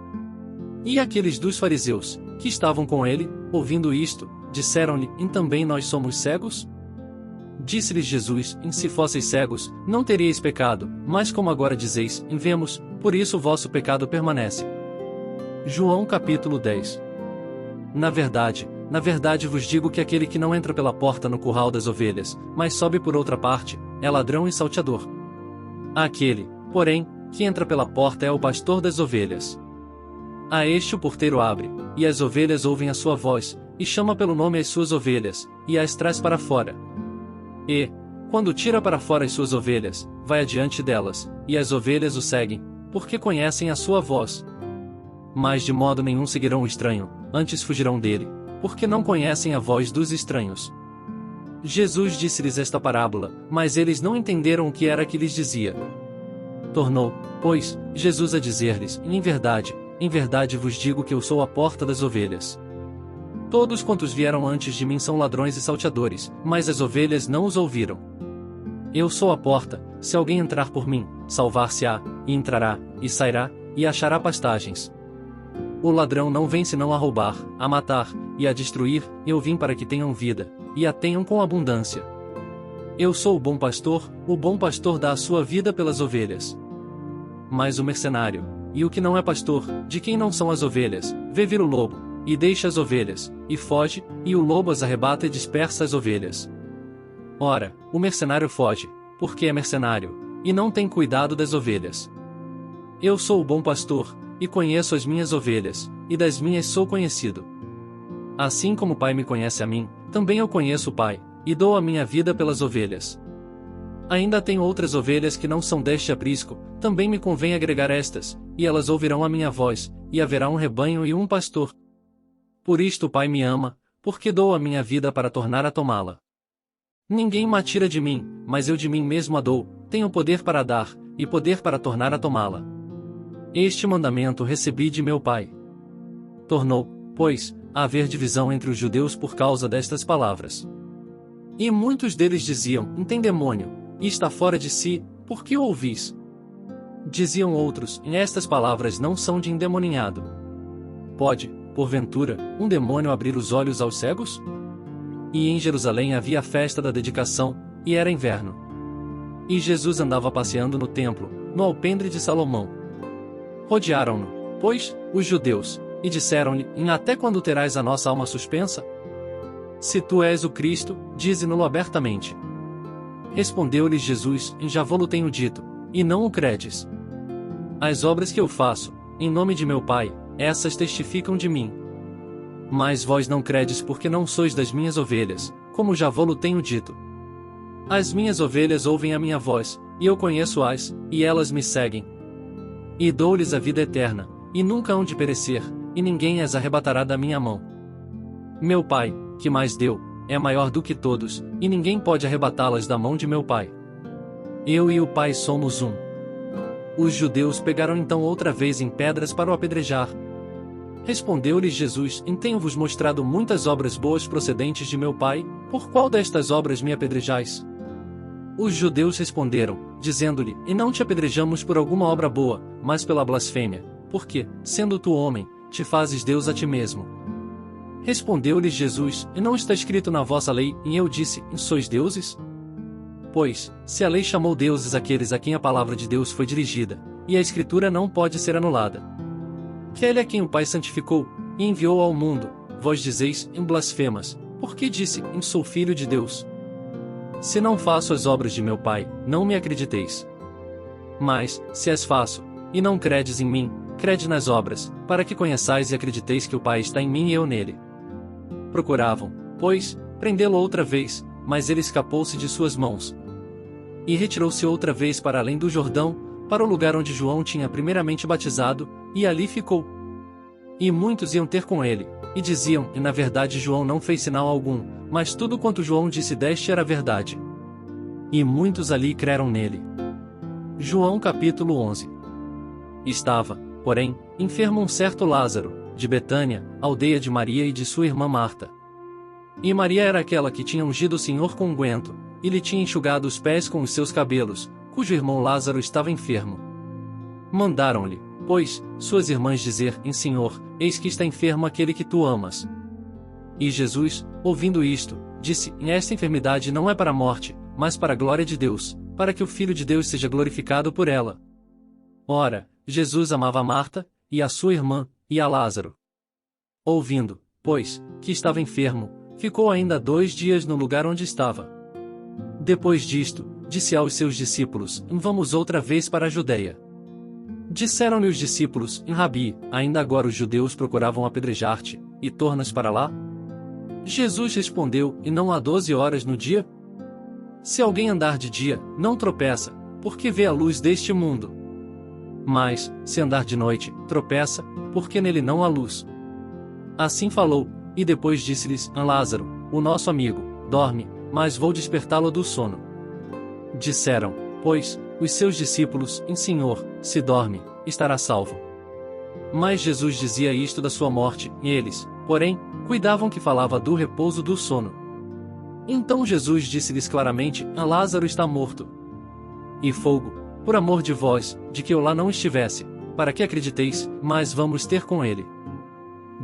E aqueles dos fariseus, que estavam com ele, ouvindo isto, disseram-lhe: também nós somos cegos? Disse-lhes Jesus: se fosseis cegos, não teríeis pecado, mas como agora dizeis: vemos, por isso o vosso pecado permanece. João capítulo 10. Na verdade vos digo que aquele que não entra pela porta no curral das ovelhas, mas sobe por outra parte, é ladrão e salteador. Aquele, porém, que entra pela porta é o pastor das ovelhas. A este o porteiro abre, e as ovelhas ouvem a sua voz, e chama pelo nome as suas ovelhas, e as traz para fora. E, quando tira para fora as suas ovelhas, vai adiante delas, e as ovelhas o seguem, porque conhecem a sua voz. Mas de modo nenhum seguirão o estranho, antes fugirão dele, porque não conhecem a voz dos estranhos. Jesus disse-lhes esta parábola, mas eles não entenderam o que era que lhes dizia. Tornou, pois, Jesus a dizer-lhes: em verdade vos digo que eu sou a porta das ovelhas. Todos quantos vieram antes de mim são ladrões e salteadores, mas as ovelhas não os ouviram. Eu sou a porta, se alguém entrar por mim, salvar-se-á, e entrará, e sairá, e achará pastagens. O ladrão não vem senão a roubar, a matar, e a destruir. Eu vim para que tenham vida, e a tenham com abundância. Eu sou o bom pastor dá a sua vida pelas ovelhas. Mas o mercenário, e o que não é pastor, de quem não são as ovelhas, vê vir o lobo, e deixa as ovelhas, e foge, e o lobo as arrebata e dispersa as ovelhas. Ora, o mercenário foge, porque é mercenário, e não tem cuidado das ovelhas. Eu sou o bom pastor, e conheço as minhas ovelhas, e das minhas sou conhecido. Assim como o Pai me conhece a mim, também eu conheço o Pai, e dou a minha vida pelas ovelhas. Ainda tenho outras ovelhas que não são deste aprisco, também me convém agregar estas, e elas ouvirão a minha voz, e haverá um rebanho e um pastor. Por isto o Pai me ama, porque dou a minha vida para tornar a tomá-la. Ninguém me tira de mim, mas eu de mim mesmo a dou, tenho poder para dar, e poder para tornar a tomá-la. Este mandamento recebi de meu Pai. Tornou, pois, a haver divisão entre os judeus por causa destas palavras. E muitos deles diziam, tem demônio, e está fora de si, por que o ouvis? Diziam outros, estas palavras não são de endemoninhado. Pode, porventura, um demônio abrir os olhos aos cegos? E em Jerusalém havia a festa da dedicação, e era inverno. E Jesus andava passeando no templo, no alpendre de Salomão. Rodearam-no, pois, os judeus, e disseram-lhe, até quando terás a nossa alma suspensa? Se tu és o Cristo, dize-no-lo abertamente. Respondeu-lhes Jesus, já vô-lo tenho dito, e não o credes. As obras que eu faço, em nome de meu Pai, essas testificam de mim. Mas vós não credes porque não sois das minhas ovelhas, como já vô-lo tenho dito. As minhas ovelhas ouvem a minha voz, e eu conheço-as, e elas me seguem. E dou-lhes a vida eterna, e nunca hão de perecer, e ninguém as arrebatará da minha mão. Meu Pai, que mais deu, é maior do que todos, e ninguém pode arrebatá-las da mão de meu Pai. Eu e o Pai somos um. Os judeus pegaram então outra vez em pedras para o apedrejar. Respondeu-lhes Jesus, tenho-vos mostrado muitas obras boas procedentes de meu Pai, por qual destas obras me apedrejais? Os judeus responderam, dizendo-lhe, não te apedrejamos por alguma obra boa, mas pela blasfêmia, porque, sendo tu homem, te fazes Deus a ti mesmo. Respondeu-lhes Jesus, não está escrito na vossa lei, e eu disse, sois deuses? Pois, se a lei chamou deuses aqueles a quem a palavra de Deus foi dirigida, e a Escritura não pode ser anulada. Que ele é quem o Pai santificou, e enviou ao mundo, vós dizeis, blasfemas, porque disse, sou filho de Deus. Se não faço as obras de meu Pai, não me acrediteis. Mas, se as faço, e não credes em mim, crede nas obras, para que conheçais e acrediteis que o Pai está em mim e eu nele. Procuravam, pois, prendê-lo outra vez, mas ele escapou-se de suas mãos. E retirou-se outra vez para além do Jordão, para o lugar onde João tinha primeiramente batizado, e ali ficou. E muitos iam ter com ele, e diziam, na verdade João não fez sinal algum, mas tudo quanto João disse deste era verdade. E muitos ali creram nele. João capítulo 11. Estava, porém, enfermo um certo Lázaro, de Betânia, aldeia de Maria e de sua irmã Marta. E Maria era aquela que tinha ungido o Senhor com unguento, e lhe tinha enxugado os pés com os seus cabelos, cujo irmão Lázaro estava enfermo. Mandaram-lhe, pois, suas irmãs dizer, Senhor, eis que está enfermo aquele que tu amas. E Jesus, ouvindo isto, disse, esta enfermidade não é para a morte, mas para a glória de Deus, para que o Filho de Deus seja glorificado por ela. Ora, Jesus amava a Marta, e a sua irmã, e a Lázaro. Ouvindo, pois, que estava enfermo, ficou ainda 2 dias no lugar onde estava. Depois disto, disse aos seus discípulos, vamos outra vez para a Judeia. Disseram-lhe os discípulos, Rabi, ainda agora os judeus procuravam apedrejar-te, e tornas para lá? Jesus respondeu, e não há 12 horas no dia? Se alguém andar de dia, não tropeça, porque vê a luz deste mundo. Mas, se andar de noite, tropeça, porque nele não há luz. Assim falou, e depois disse-lhes, Lázaro, o nosso amigo, dorme, mas vou despertá-lo do sono. Disseram, pois, os seus discípulos, Senhor, se dorme, estará salvo. Mas Jesus dizia isto da sua morte, e eles, porém, cuidavam que falava do repouso do sono. Então Jesus disse-lhes claramente, Lázaro está morto. E fogo, por amor de vós, de que eu lá não estivesse, para que acrediteis, mas vamos ter com ele.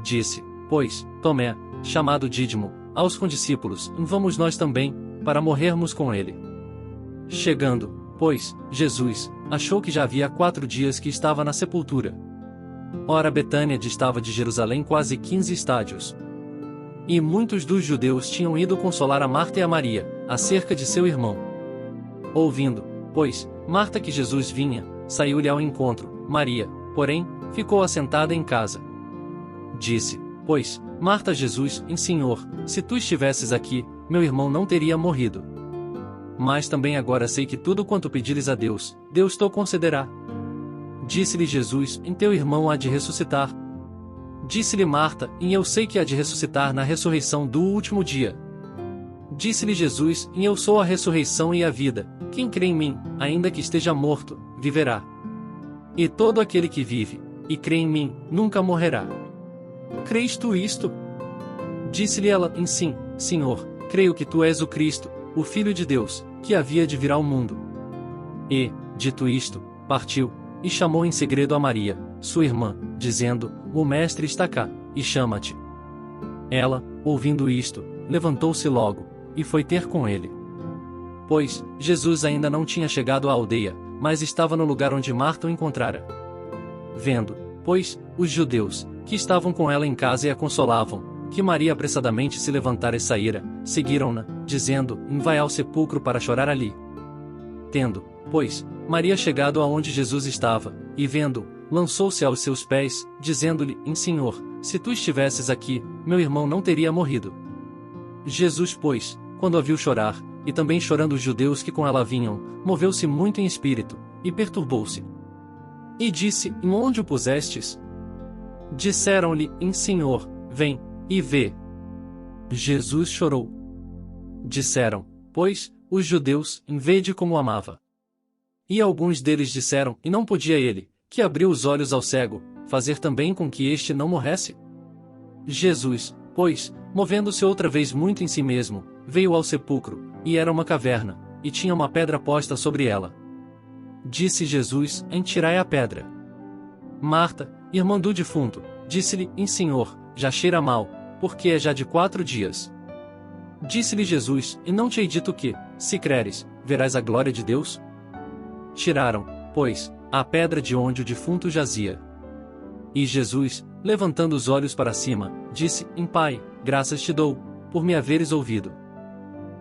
Disse, pois, Tomé, chamado Dídimo, aos condiscípulos: vamos nós também, para morrermos com ele. Chegando, pois, Jesus, achou que já havia 4 dias que estava na sepultura. Ora, Betânia distava de Jerusalém quase 15 estádios. E muitos dos judeus tinham ido consolar a Marta e a Maria, acerca de seu irmão. Ouvindo, pois, Marta que Jesus vinha, saiu-lhe ao encontro. Maria, porém, ficou assentada em casa. Disse, pois, Marta a Jesus: Senhor, se tu estivesses aqui, meu irmão não teria morrido. Mas também agora sei que tudo quanto pedires a Deus, Deus te concederá. Disse-lhe Jesus: teu irmão há de ressuscitar. Disse-lhe Marta: eu sei que há de ressuscitar na ressurreição do último dia. Disse-lhe Jesus: eu sou a ressurreição e a vida. Quem crê em mim, ainda que esteja morto, viverá. E todo aquele que vive, e crê em mim, nunca morrerá. Crês tu isto? Disse-lhe ela: sim, Senhor, creio que tu és o Cristo, o Filho de Deus, que havia de vir ao mundo. E, dito isto, partiu, e chamou em segredo a Maria, sua irmã, dizendo: o Mestre está cá, e chama-te. Ela, ouvindo isto, levantou-se logo, e foi ter com ele. Pois, Jesus ainda não tinha chegado à aldeia, mas estava no lugar onde Marta o encontrara. Vendo, pois, os judeus, que estavam com ela em casa e a consolavam, que Maria apressadamente se levantara e saíra, seguiram-na, dizendo: vai ao sepulcro para chorar ali. Tendo, pois, Maria chegado aonde Jesus estava, e vendo-o, lançou-se aos seus pés, dizendo-lhe: Senhor, se tu estivesses aqui, meu irmão não teria morrido. Jesus, pois, quando a viu chorar, e também chorando os judeus que com ela vinham, moveu-se muito em espírito, e perturbou-se. E disse: onde o pusestes? Disseram-lhe: Senhor, vem, e vê. Jesus chorou. Disseram, pois, os judeus: vede como o amava. E alguns deles disseram: e não podia ele, que abriu os olhos ao cego, fazer também com que este não morresse? Jesus, pois, movendo-se outra vez muito em si mesmo, veio ao sepulcro, e era uma caverna, e tinha uma pedra posta sobre ela. Disse Jesus: tirai a pedra. Marta, irmã do defunto, disse-lhe: Senhor, já cheira mal, porque é já de 4 dias. Disse-lhe Jesus: e não te hei dito que, se creres, verás a glória de Deus? Tiraram, pois, a pedra de onde o defunto jazia. E Jesus, levantando os olhos para cima, disse: Pai, graças te dou, por me haveres ouvido.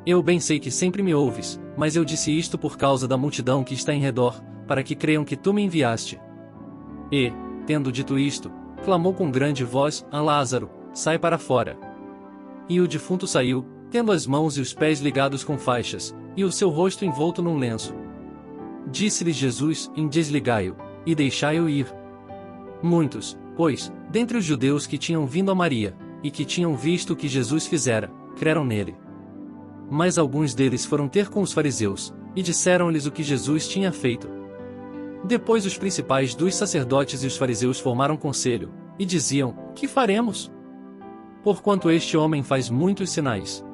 Eu bem sei que sempre me ouves, mas eu disse isto por causa da multidão que está em redor, para que creiam que tu me enviaste. E, tendo dito isto, clamou com grande voz: a Lázaro, sai para fora. E o defunto saiu, tendo as mãos e os pés ligados com faixas, e o seu rosto envolto num lenço. Disse-lhe Jesus: desligai-o, e deixai-o ir. Muitos, pois, dentre os judeus que tinham vindo a Maria, e que tinham visto o que Jesus fizera, creram nele. Mas alguns deles foram ter com os fariseus, e disseram-lhes o que Jesus tinha feito. Depois os principais dos sacerdotes e os fariseus formaram conselho, e diziam: que faremos? Porquanto este homem faz muitos sinais.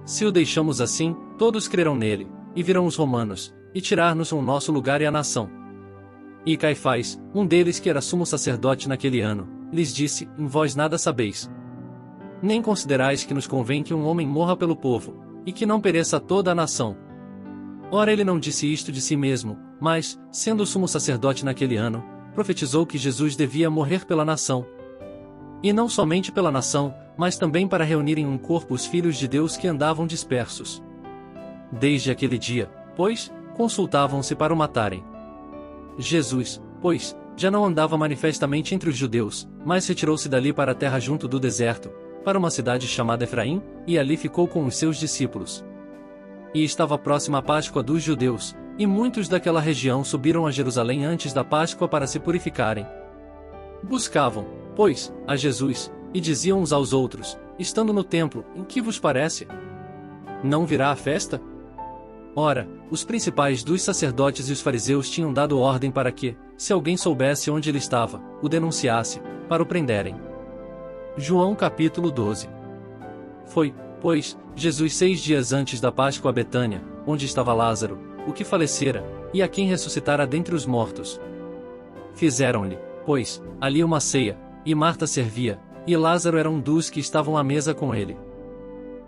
Se o deixamos assim, todos crerão nele, e virão os romanos, e tirar-nos o nosso lugar e a nação. E Caifás, um deles que era sumo sacerdote naquele ano, lhes disse: vós nada sabeis. Nem considerais que nos convém que um homem morra pelo povo, e que não pereça toda a nação. Ora, ele não disse isto de si mesmo, mas, sendo sumo sacerdote naquele ano, profetizou que Jesus devia morrer pela nação. E não somente pela nação, mas também para reunir em um corpo os filhos de Deus que andavam dispersos. Desde aquele dia, pois, consultavam-se para o matarem. Jesus, pois, já não andava manifestamente entre os judeus, mas retirou-se dali para a terra junto do deserto, para uma cidade chamada Efraim, e ali ficou com os seus discípulos. E estava próxima a Páscoa dos judeus, e muitos daquela região subiram a Jerusalém antes da Páscoa para se purificarem. Buscavam, pois, a Jesus, e diziam uns aos outros, estando no templo: em que vos parece? Não virá a festa? Ora, os principais dos sacerdotes e os fariseus tinham dado ordem para que, se alguém soubesse onde ele estava, o denunciasse, para o prenderem. João capítulo 12. Foi, pois, Jesus 6 dias antes da Páscoa a Betânia, onde estava Lázaro, o que falecera, e a quem ressuscitara dentre os mortos. Fizeram-lhe, pois, ali uma ceia, e Marta servia, e Lázaro era um dos que estavam à mesa com ele.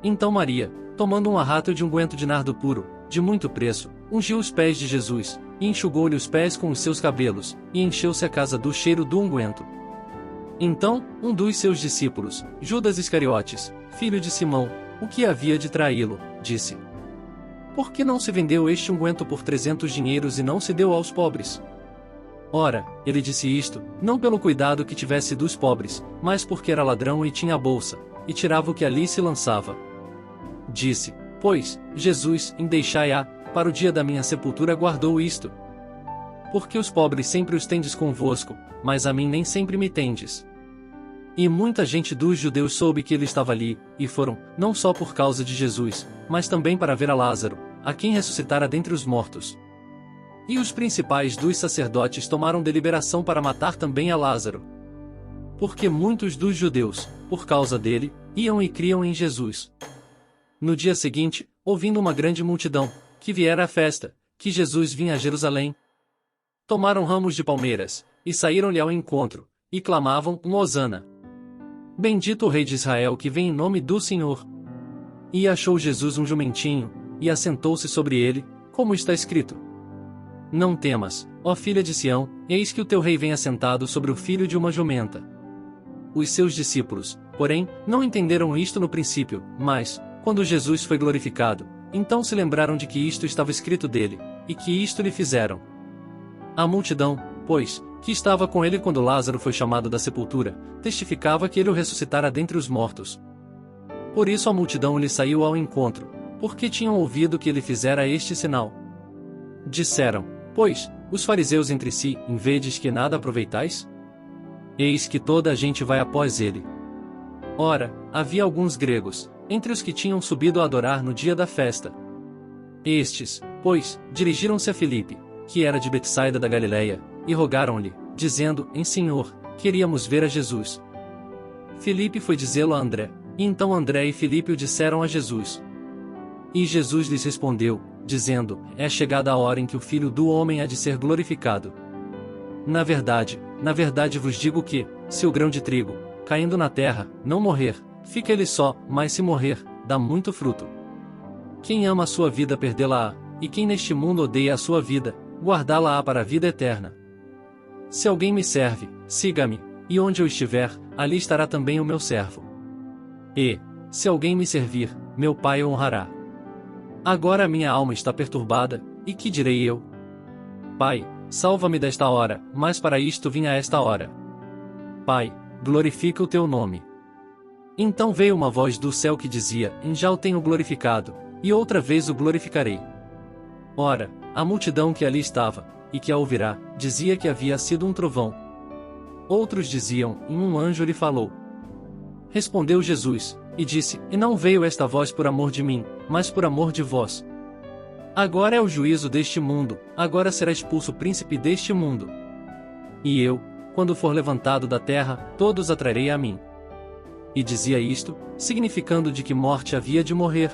Então Maria, tomando um arrato de unguento de nardo puro, de muito preço, ungiu os pés de Jesus, e enxugou-lhe os pés com os seus cabelos, e encheu-se a casa do cheiro do unguento. Então, um dos seus discípulos, Judas Iscariotes, filho de Simão, o que havia de traí-lo, disse: Por que não se vendeu este unguento por 300 dinheiros e não se deu aos pobres? Ora, ele disse isto, não pelo cuidado que tivesse dos pobres, mas porque era ladrão e tinha a bolsa, e tirava o que ali se lançava. Disse, pois, Jesus, em deixai-a, para o dia da minha sepultura guardou isto. Porque os pobres sempre os tendes convosco, mas a mim nem sempre me tendes. E muita gente dos judeus soube que ele estava ali, e foram, não só por causa de Jesus, mas também para ver a Lázaro, a quem ressuscitara dentre os mortos. E os principais dos sacerdotes tomaram deliberação para matar também a Lázaro. Porque muitos dos judeus, por causa dele, iam e criam em Jesus. No dia seguinte, ouvindo uma grande multidão, que viera à festa, que Jesus vinha a Jerusalém, tomaram ramos de palmeiras, e saíram-lhe ao encontro, e clamavam, Hosana. Bendito o Rei de Israel que vem em nome do Senhor. E achou Jesus um jumentinho, e assentou-se sobre ele, como está escrito. Não temas, ó filha de Sião, eis que o teu rei vem assentado sobre o filho de uma jumenta. Os seus discípulos, porém, não entenderam isto no princípio, mas, quando Jesus foi glorificado, então se lembraram de que isto estava escrito dele, e que isto lhe fizeram. A multidão, pois, que estava com ele quando Lázaro foi chamado da sepultura, testificava que ele o ressuscitara dentre os mortos. Por isso a multidão lhe saiu ao encontro, porque tinham ouvido que ele fizera este sinal. Disseram, pois, os fariseus entre si, em vedes que nada aproveitais? Eis que toda a gente vai após ele. Ora, havia alguns gregos, entre os que tinham subido a adorar no dia da festa. Estes, pois, dirigiram-se a Filipe, que era de Betsaida da Galileia, e rogaram-lhe, dizendo, Senhor, queríamos ver a Jesus. Filipe foi dizê-lo a André, e então André e Filipe o disseram a Jesus. E Jesus lhes respondeu, dizendo, é chegada a hora em que o Filho do Homem há de ser glorificado. Na verdade vos digo que, se o grão de trigo, caindo na terra, não morrer, fica ele só, mas se morrer, dá muito fruto. Quem ama a sua vida perdê-la-á, e quem neste mundo odeia a sua vida, guardá-la-á para a vida eterna. Se alguém me serve, siga-me, e onde eu estiver, ali estará também o meu servo. E, se alguém me servir, meu Pai o honrará. Agora a minha alma está perturbada, e que direi eu? Pai, salva-me desta hora, mas para isto vim a esta hora. Pai, glorifica o teu nome. Então veio uma voz do céu que dizia, já o tenho glorificado, e outra vez o glorificarei. Ora, a multidão que ali estava, e que a ouvirá, dizia que havia sido um trovão. Outros diziam, um anjo lhe falou. Respondeu Jesus, e disse, e não veio esta voz por amor de mim, mas por amor de vós. Agora é o juízo deste mundo, agora será expulso o príncipe deste mundo. E eu, quando for levantado da terra, todos atrarei a mim. E dizia isto, significando de que morte havia de morrer.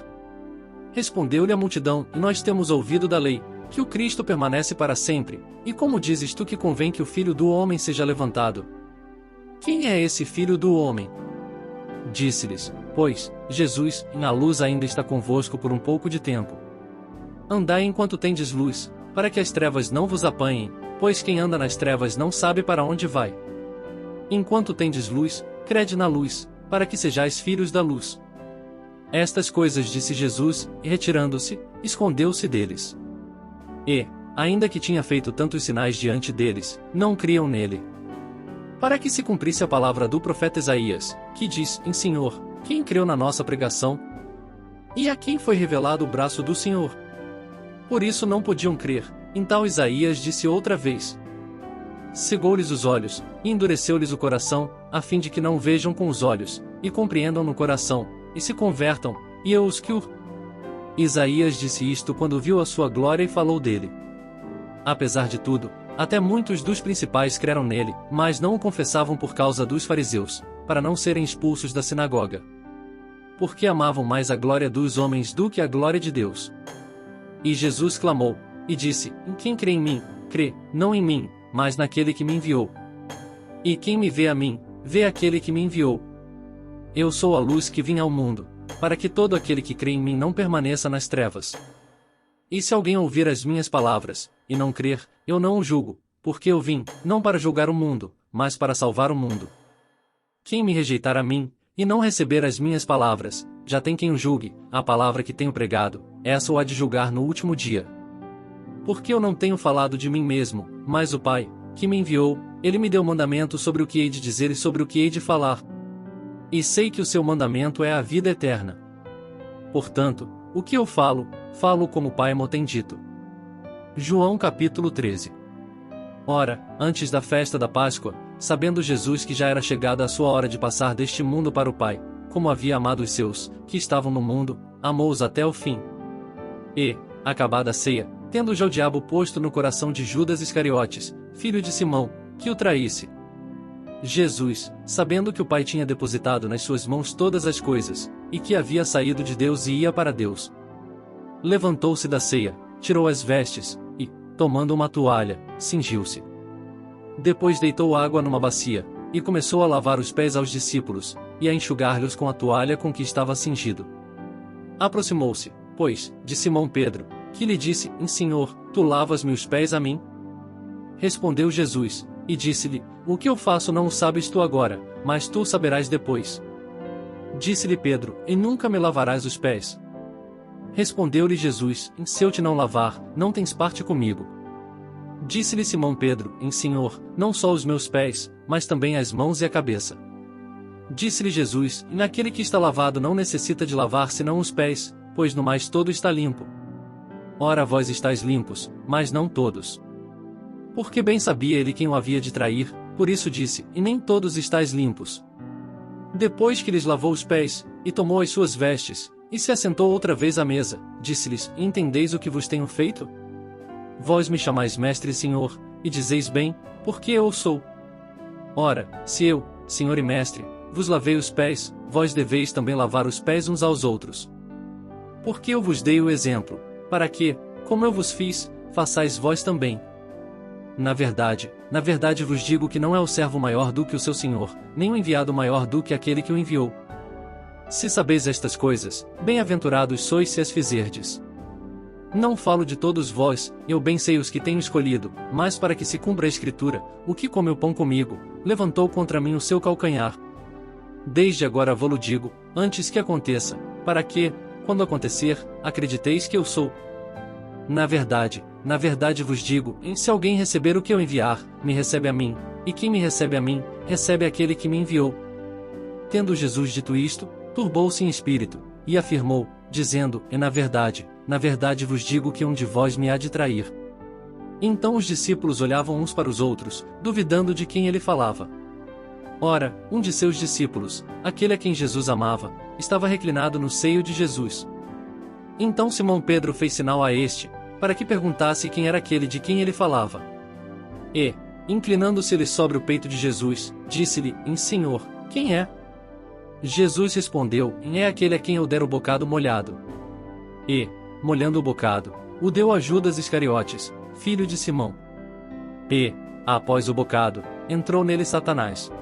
Respondeu-lhe a multidão, nós temos ouvido da lei, que o Cristo permanece para sempre, e como dizes tu que convém que o Filho do Homem seja levantado? Quem é esse Filho do Homem? Disse-lhes, pois, Jesus, a luz ainda está convosco por um pouco de tempo. Andai enquanto tendes luz, para que as trevas não vos apanhem, pois quem anda nas trevas não sabe para onde vai. Enquanto tendes luz, crede na luz, para que sejais filhos da luz. Estas coisas disse Jesus, e retirando-se, escondeu-se deles. E, ainda que tinha feito tantos sinais diante deles, não criam nele. Para que se cumprisse a palavra do profeta Isaías, que diz, Senhor, quem creu na nossa pregação? E a quem foi revelado o braço do Senhor? Por isso não podiam crer, então Isaías disse outra vez. Cegou-lhes os olhos, e endureceu-lhes o coração, a fim de que não vejam com os olhos, e compreendam no coração, e se convertam, e eu os que o... Isaías disse isto quando viu a sua glória e falou dele. Apesar de tudo, até muitos dos principais creram nele, mas não o confessavam por causa dos fariseus, para não serem expulsos da sinagoga. Porque amavam mais a glória dos homens do que a glória de Deus. E Jesus clamou, e disse, quem crê em mim, crê, não em mim, mas naquele que me enviou. E quem me vê a mim, vê aquele que me enviou. Eu sou a luz que vim ao mundo, para que todo aquele que crê em mim não permaneça nas trevas. E se alguém ouvir as minhas palavras, e não crer, eu não o julgo, porque eu vim, não para julgar o mundo, mas para salvar o mundo. Quem me rejeitar a mim, e não receber as minhas palavras, já tem quem o julgue, a palavra que tenho pregado, essa o há de julgar no último dia. Porque eu não tenho falado de mim mesmo, mas o Pai, que me enviou, ele me deu mandamento sobre o que hei de dizer e sobre o que hei de falar. E sei que o seu mandamento é a vida eterna. Portanto, o que eu falo, falo como o Pai mo tem dito. João capítulo 13. Ora, antes da festa da Páscoa, sabendo Jesus que já era chegada a sua hora de passar deste mundo para o Pai, como havia amado os seus, que estavam no mundo, amou-os até o fim. E, acabada a ceia, tendo já o diabo posto no coração de Judas Iscariotes, filho de Simão, que o traísse. Jesus, sabendo que o Pai tinha depositado nas suas mãos todas as coisas, e que havia saído de Deus e ia para Deus, levantou-se da ceia, tirou as vestes, e, tomando uma toalha, cingiu-se. Depois deitou água numa bacia, e começou a lavar os pés aos discípulos, e a enxugar-lhes com a toalha com que estava cingido. Aproximou-se, pois, de Simão Pedro, que lhe disse: Senhor, tu lavas-me os pés a mim? Respondeu Jesus, e disse-lhe: O que eu faço não o sabes tu agora, mas tu o saberás depois. Disse-lhe Pedro: E nunca me lavarás os pés? Respondeu-lhe Jesus: Se eu te não lavar, não tens parte comigo. Disse-lhe Simão Pedro: Senhor, não só os meus pés, mas também as mãos e a cabeça. Disse-lhe Jesus: Naquele que está lavado não necessita de lavar senão os pés, pois no mais todo está limpo. Ora vós estáis limpos, mas não todos. Porque bem sabia ele quem o havia de trair, por isso disse: E nem todos estáis limpos. Depois que lhes lavou os pés, e tomou as suas vestes, e se assentou outra vez à mesa, disse-lhes: Entendeis o que vos tenho feito? Vós me chamais mestre e senhor, e dizeis bem, porque eu o sou. Ora, se eu, senhor e mestre, vos lavei os pés, vós deveis também lavar os pés uns aos outros. Porque eu vos dei o exemplo, para que, como eu vos fiz, façais vós também. Na verdade vos digo que não é o servo maior do que o seu senhor, nem o enviado maior do que aquele que o enviou. Se sabeis estas coisas, bem-aventurados sois se as fizerdes. Não falo de todos vós, eu bem sei os que tenho escolhido, mas para que se cumpra a Escritura, o que come o pão comigo, levantou contra mim o seu calcanhar. Desde agora vô-lo digo, antes que aconteça, para que, quando acontecer, acrediteis que eu sou. Na verdade vos digo, se alguém receber o que eu enviar, me recebe a mim, e quem me recebe a mim, recebe aquele que me enviou. Tendo Jesus dito isto, turbou-se em espírito, e afirmou, dizendo: na verdade vos digo que um de vós me há de trair. Então os discípulos olhavam uns para os outros, duvidando de quem ele falava. Ora, um de seus discípulos, aquele a quem Jesus amava, estava reclinado no seio de Jesus. Então Simão Pedro fez sinal a este, para que perguntasse quem era aquele de quem ele falava. E, inclinando-se-lhe sobre o peito de Jesus, disse-lhe: Senhor, quem é? Jesus respondeu: É aquele a quem eu der o bocado molhado. E, molhando o bocado, o deu a Judas Iscariotes, filho de Simão. E, após o bocado, entrou nele Satanás.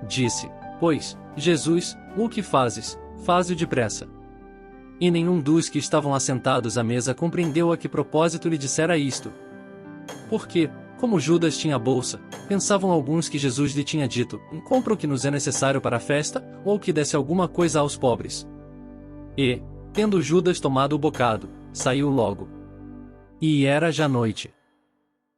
Disse, pois, Jesus: O que fazes, faze-o depressa. E nenhum dos que estavam assentados à mesa compreendeu a que propósito lhe dissera isto. Porque, como Judas tinha a bolsa, pensavam alguns que Jesus lhe tinha dito: Compra o que nos é necessário para a festa, ou que desse alguma coisa aos pobres. E, tendo Judas tomado o bocado, saiu logo. E era já noite.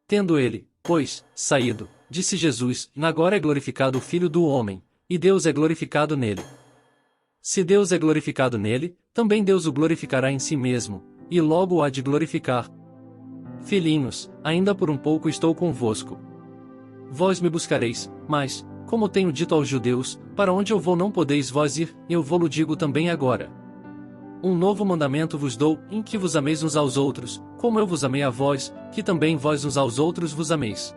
Tendo ele, pois, saído, disse Jesus: Agora é glorificado o Filho do Homem, e Deus é glorificado nele. Se Deus é glorificado nele, também Deus o glorificará em si mesmo, e logo o há de glorificar. Filhinhos, ainda por um pouco estou convosco. Vós me buscareis, mas, como tenho dito aos judeus, para onde eu vou não podeis vós ir, eu vô-lo digo também agora. Um novo mandamento vos dou, em que vos ameis uns aos outros, como eu vos amei a vós, que também vós uns aos outros vos ameis.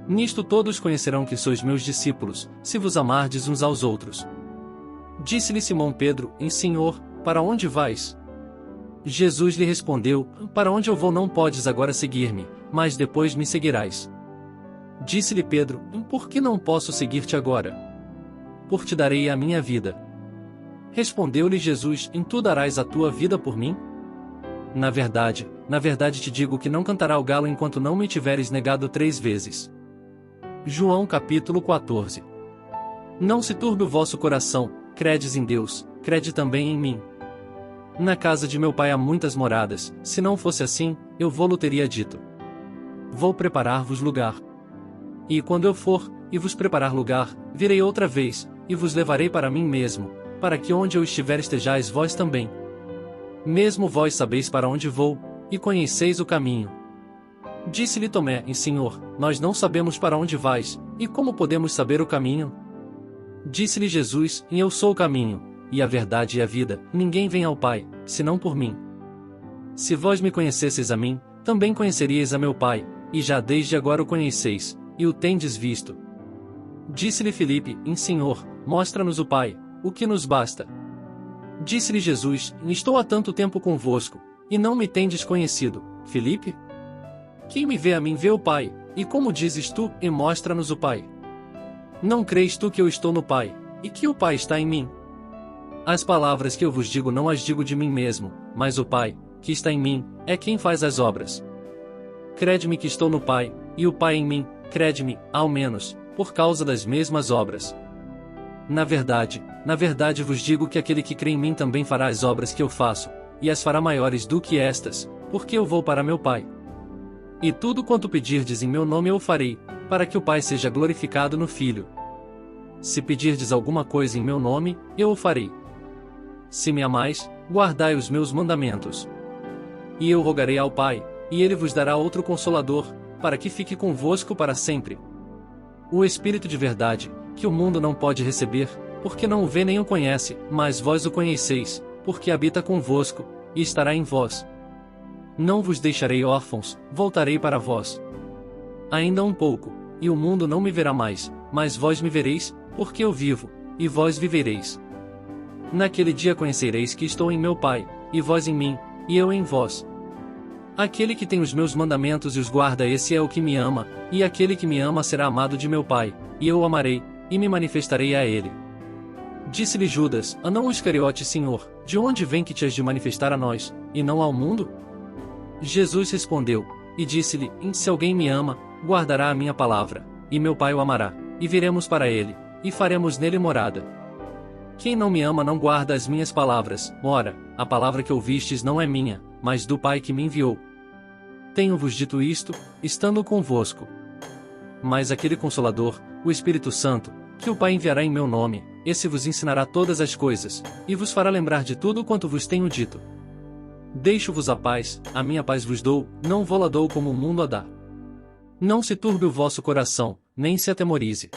Nisto todos conhecerão que sois meus discípulos, se vos amardes uns aos outros. Disse-lhe Simão Pedro: Senhor, para onde vais? Jesus lhe respondeu: Para onde eu vou não podes agora seguir-me, mas depois me seguirás. Disse-lhe Pedro: Por que não posso seguir-te agora? Por te darei a minha vida. Respondeu-lhe Jesus: Tu darás a tua vida por mim? Na verdade te digo que não cantará o galo enquanto não me tiveres negado 3 vezes. João capítulo 14. Não se turbe o vosso coração, credes em Deus, crede também em mim. Na casa de meu pai há muitas moradas, se não fosse assim, eu vô-lo teria dito. Vou preparar-vos lugar. E quando eu for, e vos preparar lugar, virei outra vez, e vos levarei para mim mesmo, para que onde eu estiver estejais vós também. Mesmo vós sabeis para onde vou, e conheceis o caminho. Disse-lhe Tomé: Senhor, nós não sabemos para onde vais, e como podemos saber o caminho? Disse-lhe Jesus: Eu sou o caminho, e a verdade e a vida, ninguém vem ao Pai, senão por mim. Se vós me conhecesseis a mim, também conheceríeis a meu Pai, e já desde agora o conheceis, e o tendes visto. Disse-lhe Filipe: Senhor, mostra-nos o Pai, o que nos basta. Disse-lhe Jesus: Estou há tanto tempo convosco, e não me tendes conhecido, Filipe? Quem me vê a mim vê o Pai, e como dizes tu: mostra-nos o Pai? Não crês tu que eu estou no Pai, e que o Pai está em mim? As palavras que eu vos digo não as digo de mim mesmo, mas o Pai, que está em mim, é quem faz as obras. Crede-me que estou no Pai, e o Pai em mim, crede-me, ao menos, por causa das mesmas obras. Na verdade vos digo que aquele que crê em mim também fará as obras que eu faço, e as fará maiores do que estas, porque eu vou para meu Pai. E tudo quanto pedirdes em meu nome eu farei, para que o Pai seja glorificado no Filho. Se pedirdes alguma coisa em meu nome, eu o farei. Se me amais, guardai os meus mandamentos. E eu rogarei ao Pai, e ele vos dará outro Consolador, para que fique convosco para sempre. O Espírito de verdade, que o mundo não pode receber, porque não o vê nem o conhece, mas vós o conheceis, porque habita convosco, e estará em vós. Não vos deixarei órfãos, voltarei para vós. Ainda um pouco, e o mundo não me verá mais, mas vós me vereis, porque eu vivo, e vós vivereis. Naquele dia conhecereis que estou em meu Pai, e vós em mim, e eu em vós. Aquele que tem os meus mandamentos e os guarda, esse é o que me ama, e aquele que me ama será amado de meu Pai, e eu o amarei, e me manifestarei a ele. Disse-lhe Judas: Não o Iscariote, Senhor, de onde vem que te has de manifestar a nós, e não ao mundo? Jesus respondeu, e disse-lhe: Se alguém me ama, guardará a minha palavra, e meu Pai o amará, e viremos para ele, e faremos nele morada. Quem não me ama não guarda as minhas palavras. Ora, a palavra que ouvistes não é minha, mas do Pai que me enviou. Tenho-vos dito isto, estando convosco. Mas aquele Consolador, o Espírito Santo, que o Pai enviará em meu nome, esse vos ensinará todas as coisas, e vos fará lembrar de tudo quanto vos tenho dito. Deixo-vos a paz, a minha paz vos dou, não vou-la dou como o mundo a dá. Não se turbe o vosso coração, nem se atemorize.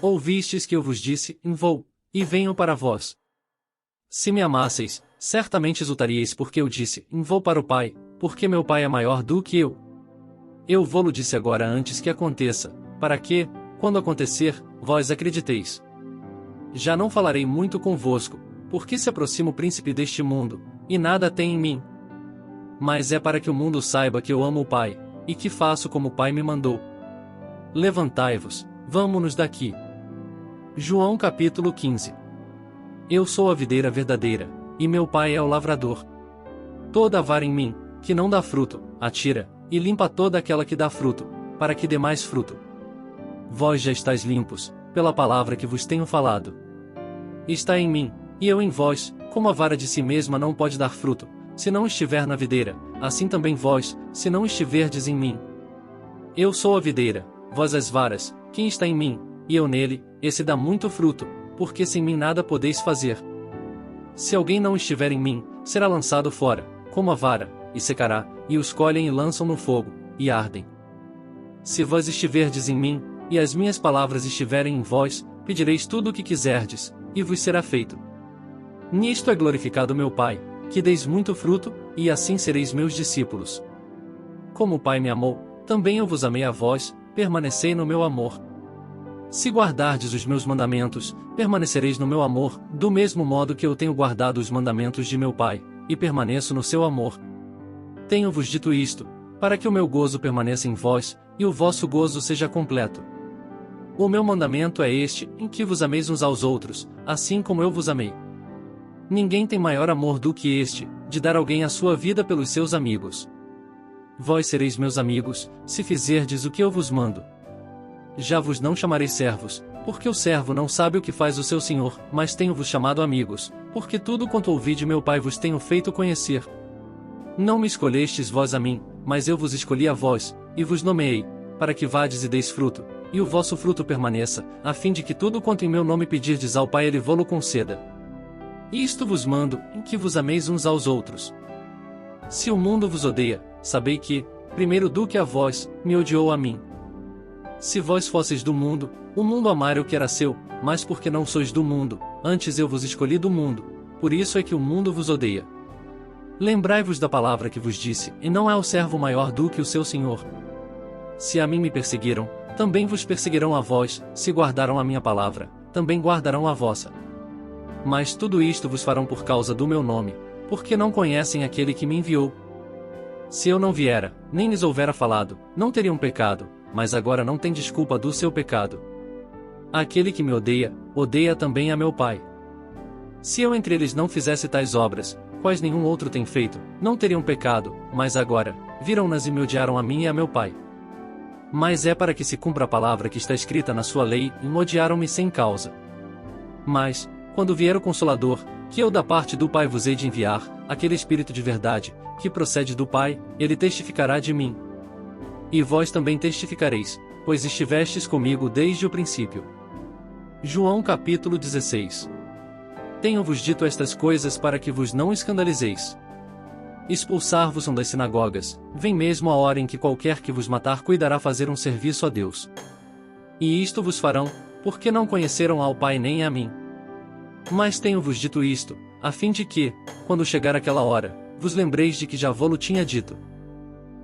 Ouvistes que eu vos disse: vou, e venho para vós. Se me amasseis, certamente exultaríeis porque eu disse: vou para o Pai, porque meu Pai é maior do que eu. Eu vô-lo disse agora antes que aconteça, para que, quando acontecer, vós acrediteis. Já não falarei muito convosco, porque se aproxima o príncipe deste mundo, e nada tem em mim. Mas é para que o mundo saiba que eu amo o Pai, e que faço como o Pai me mandou. Levantai-vos, vamo-nos daqui. João capítulo 15. Eu sou a videira verdadeira, e meu Pai é o lavrador. Toda a vara em mim, que não dá fruto, atira, e limpa toda aquela que dá fruto, para que dê mais fruto. Vós já estáis limpos, pela palavra que vos tenho falado. Está em mim, e eu em vós, como a vara de si mesma não pode dar fruto, se não estiver na videira, assim também vós, se não estiverdes em mim. Eu sou a videira, vós as varas, quem está em mim, e eu nele, esse dá muito fruto, porque sem mim nada podeis fazer. Se alguém não estiver em mim, será lançado fora, como a vara, e secará, e os colhem e lançam no fogo, e ardem. Se vós estiverdes em mim, e as minhas palavras estiverem em vós, pedireis tudo o que quiserdes, e vos será feito. Nisto é glorificado meu Pai, que deis muito fruto, e assim sereis meus discípulos. Como o Pai me amou, também eu vos amei a vós, permanecei no meu amor. Se guardardes os meus mandamentos, permanecereis no meu amor, do mesmo modo que eu tenho guardado os mandamentos de meu Pai, e permaneço no seu amor. Tenho-vos dito isto, para que o meu gozo permaneça em vós, e o vosso gozo seja completo. O meu mandamento é este, em que vos ameis uns aos outros, assim como eu vos amei. Ninguém tem maior amor do que este, de dar alguém a sua vida pelos seus amigos. Vós sereis meus amigos, se fizerdes o que eu vos mando. Já vos não chamarei servos, porque o servo não sabe o que faz o seu senhor, mas tenho-vos chamado amigos, porque tudo quanto ouvi de meu Pai vos tenho feito conhecer. Não me escolhestes vós a mim, mas eu vos escolhi a vós, e vos nomeei, para que vades e deis fruto, e o vosso fruto permaneça, a fim de que tudo quanto em meu nome pedirdes ao Pai ele vô-lo conceda. Isto vos mando, em que vos ameis uns aos outros. Se o mundo vos odeia, sabei que, primeiro do que a vós, me odiou a mim. Se vós fosseis do mundo, o mundo amara o que era seu, mas porque não sois do mundo, antes eu vos escolhi do mundo, por isso é que o mundo vos odeia. Lembrai-vos da palavra que vos disse, e não há o servo maior do que o seu senhor. Se a mim me perseguiram, também vos perseguirão a vós, se guardaram a minha palavra, também guardarão a vossa. Mas tudo isto vos farão por causa do meu nome, porque não conhecem aquele que me enviou. Se eu não viera, nem lhes houvera falado, não teriam pecado, mas agora não tem desculpa do seu pecado. Aquele que me odeia, odeia também a meu Pai. Se eu entre eles não fizesse tais obras, quais nenhum outro tem feito, não teriam pecado, mas agora, viram-nas e me odiaram a mim e a meu Pai. Mas é para que se cumpra a palavra que está escrita na sua lei, e me odiaram-me sem causa. Mas, quando vier o Consolador, que eu da parte do Pai vos hei de enviar, aquele Espírito de verdade, que procede do Pai, ele testificará de mim. E vós também testificareis, pois estivestes comigo desde o princípio. João capítulo 16. Tenho-vos dito estas coisas para que vos não escandalizeis. Expulsar-vos-ão das sinagogas, vem mesmo a hora em que qualquer que vos matar cuidará fazer um serviço a Deus. E isto vos farão, porque não conheceram ao Pai nem a mim. Mas tenho-vos dito isto, a fim de que, quando chegar aquela hora, vos lembreis de que já vô-lo tinha dito.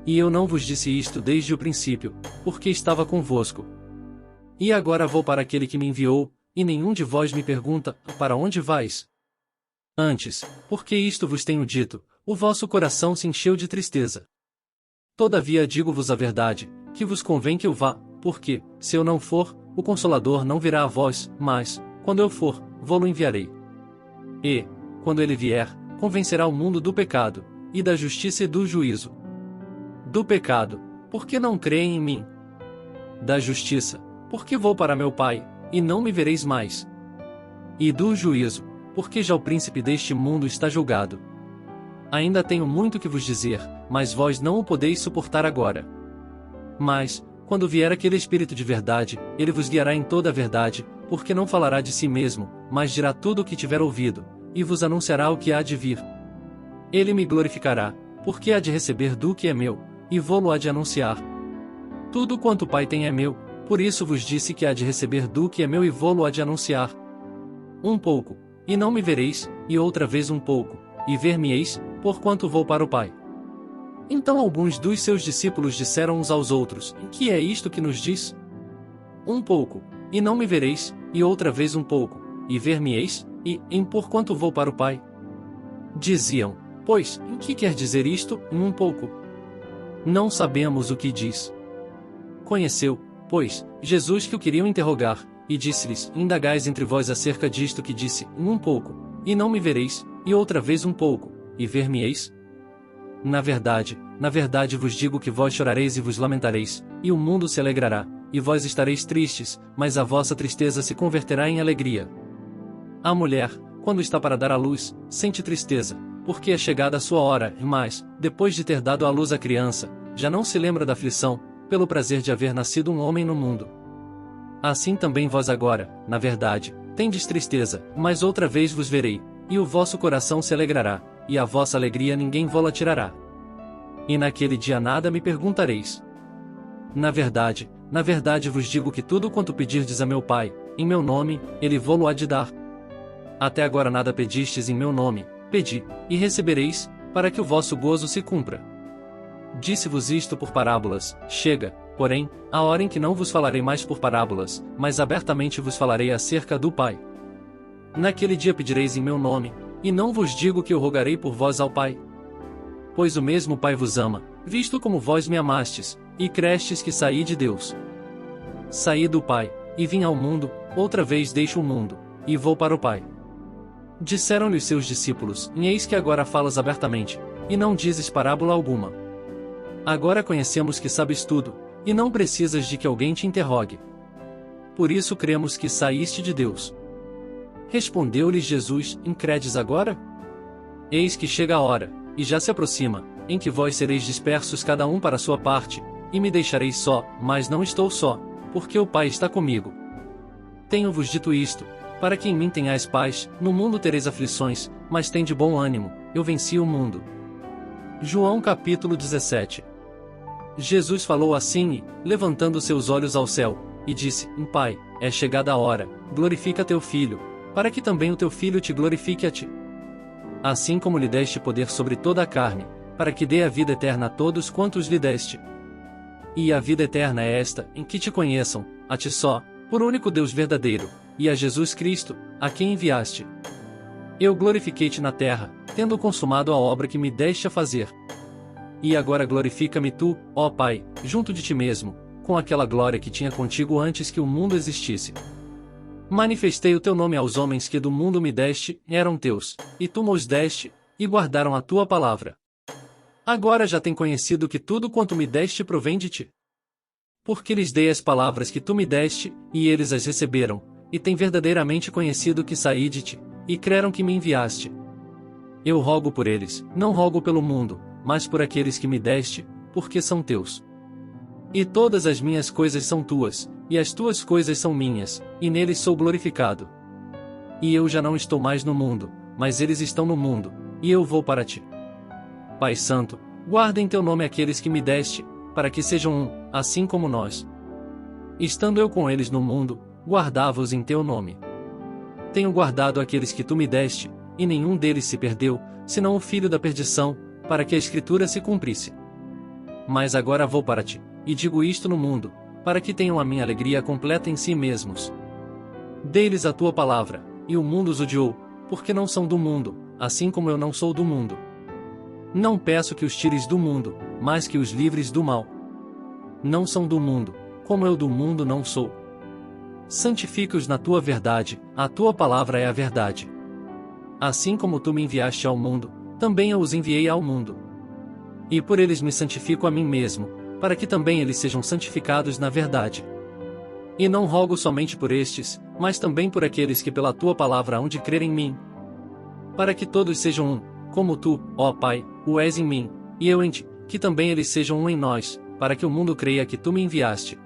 E eu não vos disse isto desde o princípio, porque estava convosco. E agora vou para aquele que me enviou, e nenhum de vós me pergunta, para onde vais? Antes, porque isto vos tenho dito, o vosso coração se encheu de tristeza. Todavia digo-vos a verdade, que vos convém que eu vá, porque, se eu não for, o Consolador não virá a vós, mas, quando eu for, vô-lo enviarei. E, quando ele vier, convencerá o mundo do pecado, e da justiça e do juízo. Do pecado, porque não creem em mim. Da justiça, porque vou para meu Pai, e não me vereis mais. E do juízo, porque já o príncipe deste mundo está julgado. Ainda tenho muito que vos dizer, mas vós não o podeis suportar agora. Mas, quando vier aquele Espírito de verdade, ele vos guiará em toda a verdade, porque não falará de si mesmo, mas dirá tudo o que tiver ouvido, e vos anunciará o que há de vir. Ele me glorificará, porque há de receber do que é meu, e vô-lo há de anunciar. Tudo quanto o Pai tem é meu, por isso vos disse que há de receber do que é meu e vô-lo há de anunciar. Um pouco, e não me vereis, e outra vez um pouco, e ver-me-eis, porquanto vou para o Pai. Então alguns dos seus discípulos disseram uns aos outros, que é isto que nos diz? Um pouco, e não me vereis, e outra vez um pouco, e ver-me-eis, e, em porquanto vou para o Pai. Diziam, pois, em que quer dizer isto, em um pouco? Não sabemos o que diz. Conheceu, pois, Jesus que o queriam interrogar, e disse-lhes, indagais entre vós acerca disto que disse, em um pouco, e não me vereis, e outra vez um pouco, e ver-me-eis? Na verdade vos digo que vós chorareis e vos lamentareis, e o mundo se alegrará, e vós estareis tristes, mas a vossa tristeza se converterá em alegria. A mulher, quando está para dar à luz, sente tristeza, porque é chegada a sua hora, mas, depois de ter dado à luz a criança, já não se lembra da aflição, pelo prazer de haver nascido um homem no mundo. Assim também vós agora, na verdade, tendes tristeza, mas outra vez vos verei, e o vosso coração se alegrará, e a vossa alegria ninguém vô-la tirará. E naquele dia nada me perguntareis. Na verdade vos digo que tudo quanto pedirdes a meu Pai, em meu nome, ele vô-lo há de dar. Até agora nada pedistes em meu nome, pedi, e recebereis, para que o vosso gozo se cumpra. Disse-vos isto por parábolas, chega, porém, a hora em que não vos falarei mais por parábolas, mas abertamente vos falarei acerca do Pai. Naquele dia pedireis em meu nome, e não vos digo que eu rogarei por vós ao Pai. Pois o mesmo Pai vos ama, visto como vós me amastes, e crestes que saí de Deus. Saí do Pai, e vim ao mundo, outra vez deixo o mundo, e vou para o Pai. Disseram-lhe os seus discípulos: eis que agora falas abertamente, e não dizes parábola alguma. Agora conhecemos que sabes tudo, e não precisas de que alguém te interrogue. Por isso cremos que saíste de Deus. Respondeu-lhes Jesus: incredes agora? Eis que chega a hora, e já se aproxima, em que vós sereis dispersos cada um para a sua parte, e me deixareis só, mas não estou só, porque o Pai está comigo. Tenho-vos dito isto, para que em mim tenhais paz. No mundo tereis aflições, mas tende bom ânimo, eu venci o mundo. João capítulo 17. Jesus falou assim e, levantando seus olhos ao céu, e disse: Pai, é chegada a hora, glorifica teu Filho, para que também o teu Filho te glorifique a ti. Assim como lhe deste poder sobre toda a carne, para que dê a vida eterna a todos quantos lhe deste. E a vida eterna é esta, em que te conheçam, a ti só, por único Deus verdadeiro, e a Jesus Cristo, a quem enviaste. Eu glorifiquei-te na terra, tendo consumado a obra que me deste a fazer. E agora glorifica-me tu, ó Pai, junto de ti mesmo, com aquela glória que tinha contigo antes que o mundo existisse. Manifestei o teu nome aos homens que do mundo me deste, eram teus, e tu me-os deste, e guardaram a tua palavra. Agora já têm conhecido que tudo quanto me deste provém de ti. Porque lhes dei as palavras que tu me deste, e eles as receberam, e têm verdadeiramente conhecido que saí de ti, e creram que me enviaste. Eu rogo por eles, não rogo pelo mundo, mas por aqueles que me deste, porque são teus. E todas as minhas coisas são tuas, e as tuas coisas são minhas, e neles sou glorificado. E eu já não estou mais no mundo, mas eles estão no mundo, e eu vou para ti. Pai Santo, guarda em teu nome aqueles que me deste, para que sejam um, assim como nós. Estando eu com eles no mundo, guardava-os em teu nome. Tenho guardado aqueles que tu me deste, e nenhum deles se perdeu, senão o filho da perdição, para que a Escritura se cumprisse. Mas agora vou para ti, e digo isto no mundo, para que tenham a minha alegria completa em si mesmos. Dei-lhes a tua palavra, e o mundo os odiou, porque não são do mundo, assim como eu não sou do mundo. Não peço que os tires do mundo, mas que os livres do mal. Não são do mundo, como eu do mundo não sou. Santifica-os na tua verdade, a tua palavra é a verdade. Assim como tu me enviaste ao mundo, também eu os enviei ao mundo. E por eles me santifico a mim mesmo, para que também eles sejam santificados na verdade. E não rogo somente por estes, mas também por aqueles que pela tua palavra hão de crer em mim. Para que todos sejam um, como tu, ó Pai, o és em mim, e eu em ti, que também eles sejam um em nós, para que o mundo creia que tu me enviaste.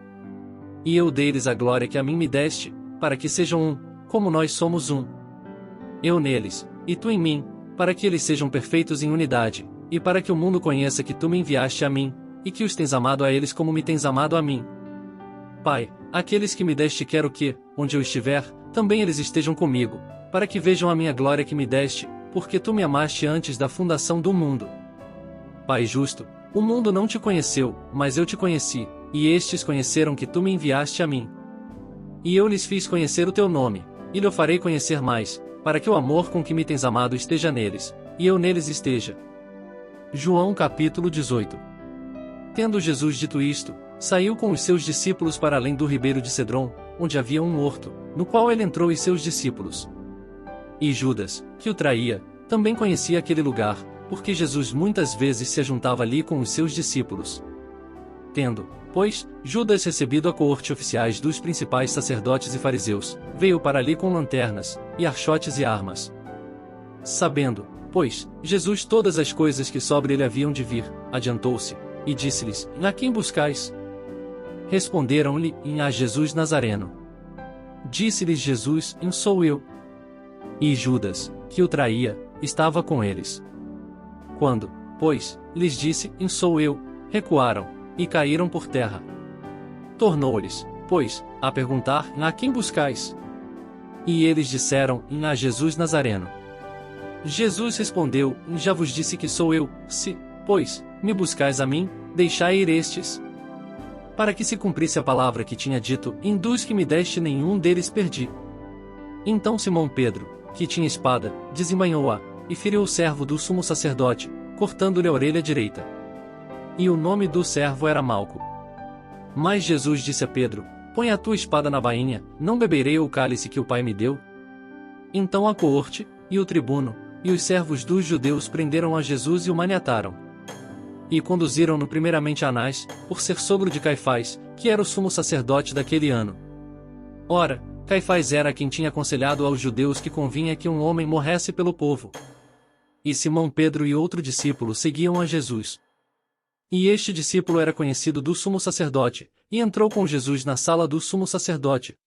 E eu dei-lhes a glória que a mim me deste, para que sejam um, como nós somos um. Eu neles, e tu em mim, para que eles sejam perfeitos em unidade, e para que o mundo conheça que tu me enviaste a mim, e que os tens amado a eles como me tens amado a mim. Pai, aqueles que me deste quero que, onde eu estiver, também eles estejam comigo, para que vejam a minha glória que me deste, porque tu me amaste antes da fundação do mundo. Pai justo, o mundo não te conheceu, mas eu te conheci, e estes conheceram que tu me enviaste a mim. E eu lhes fiz conhecer o teu nome, e lhe farei conhecer mais, para que o amor com que me tens amado esteja neles, e eu neles esteja. João capítulo 18. Tendo Jesus dito isto, saiu com os seus discípulos para além do ribeiro de Cedron, onde havia um horto, no qual ele entrou e seus discípulos. E Judas, que o traía, também conhecia aquele lugar, porque Jesus muitas vezes se ajuntava ali com os seus discípulos. Tendo, pois, Judas recebido a coorte oficiais dos principais sacerdotes e fariseus, veio para ali com lanternas, e archotes e armas. Sabendo, pois, Jesus todas as coisas que sobre ele haviam de vir, adiantou-se, e disse-lhes: A quem buscais? Responderam-lhe: A Jesus Nazareno. Disse-lhes Jesus: Sou eu. E Judas, que o traía, estava com eles. Quando, pois, lhes disse: Sou eu, recuaram, e caíram por terra. Tornou-lhes, pois, a perguntar: A quem buscais? E eles disseram: A Jesus Nazareno. Jesus respondeu: Já vos disse que sou eu. Se, pois, me buscais a mim, deixai ir estes. Para que se cumprisse a palavra que tinha dito: Dos que me deste nenhum deles perdi. Então Simão Pedro, que tinha espada, desembainhou-a, e feriu o servo do sumo sacerdote, cortando-lhe a orelha direita. E o nome do servo era Malco. Mas Jesus disse a Pedro: põe a tua espada na bainha, não beberei o cálice que o Pai me deu? Então a coorte, e o tribuno, e os servos dos judeus prenderam a Jesus e o maniataram. E conduziram-no primeiramente a Anás, por ser sogro de Caifás, que era o sumo sacerdote daquele ano. Ora, Caifás era quem tinha aconselhado aos judeus que convinha que um homem morresse pelo povo. E Simão Pedro e outro discípulo seguiam a Jesus. E este discípulo era conhecido do sumo sacerdote, e entrou com Jesus na sala do sumo sacerdote.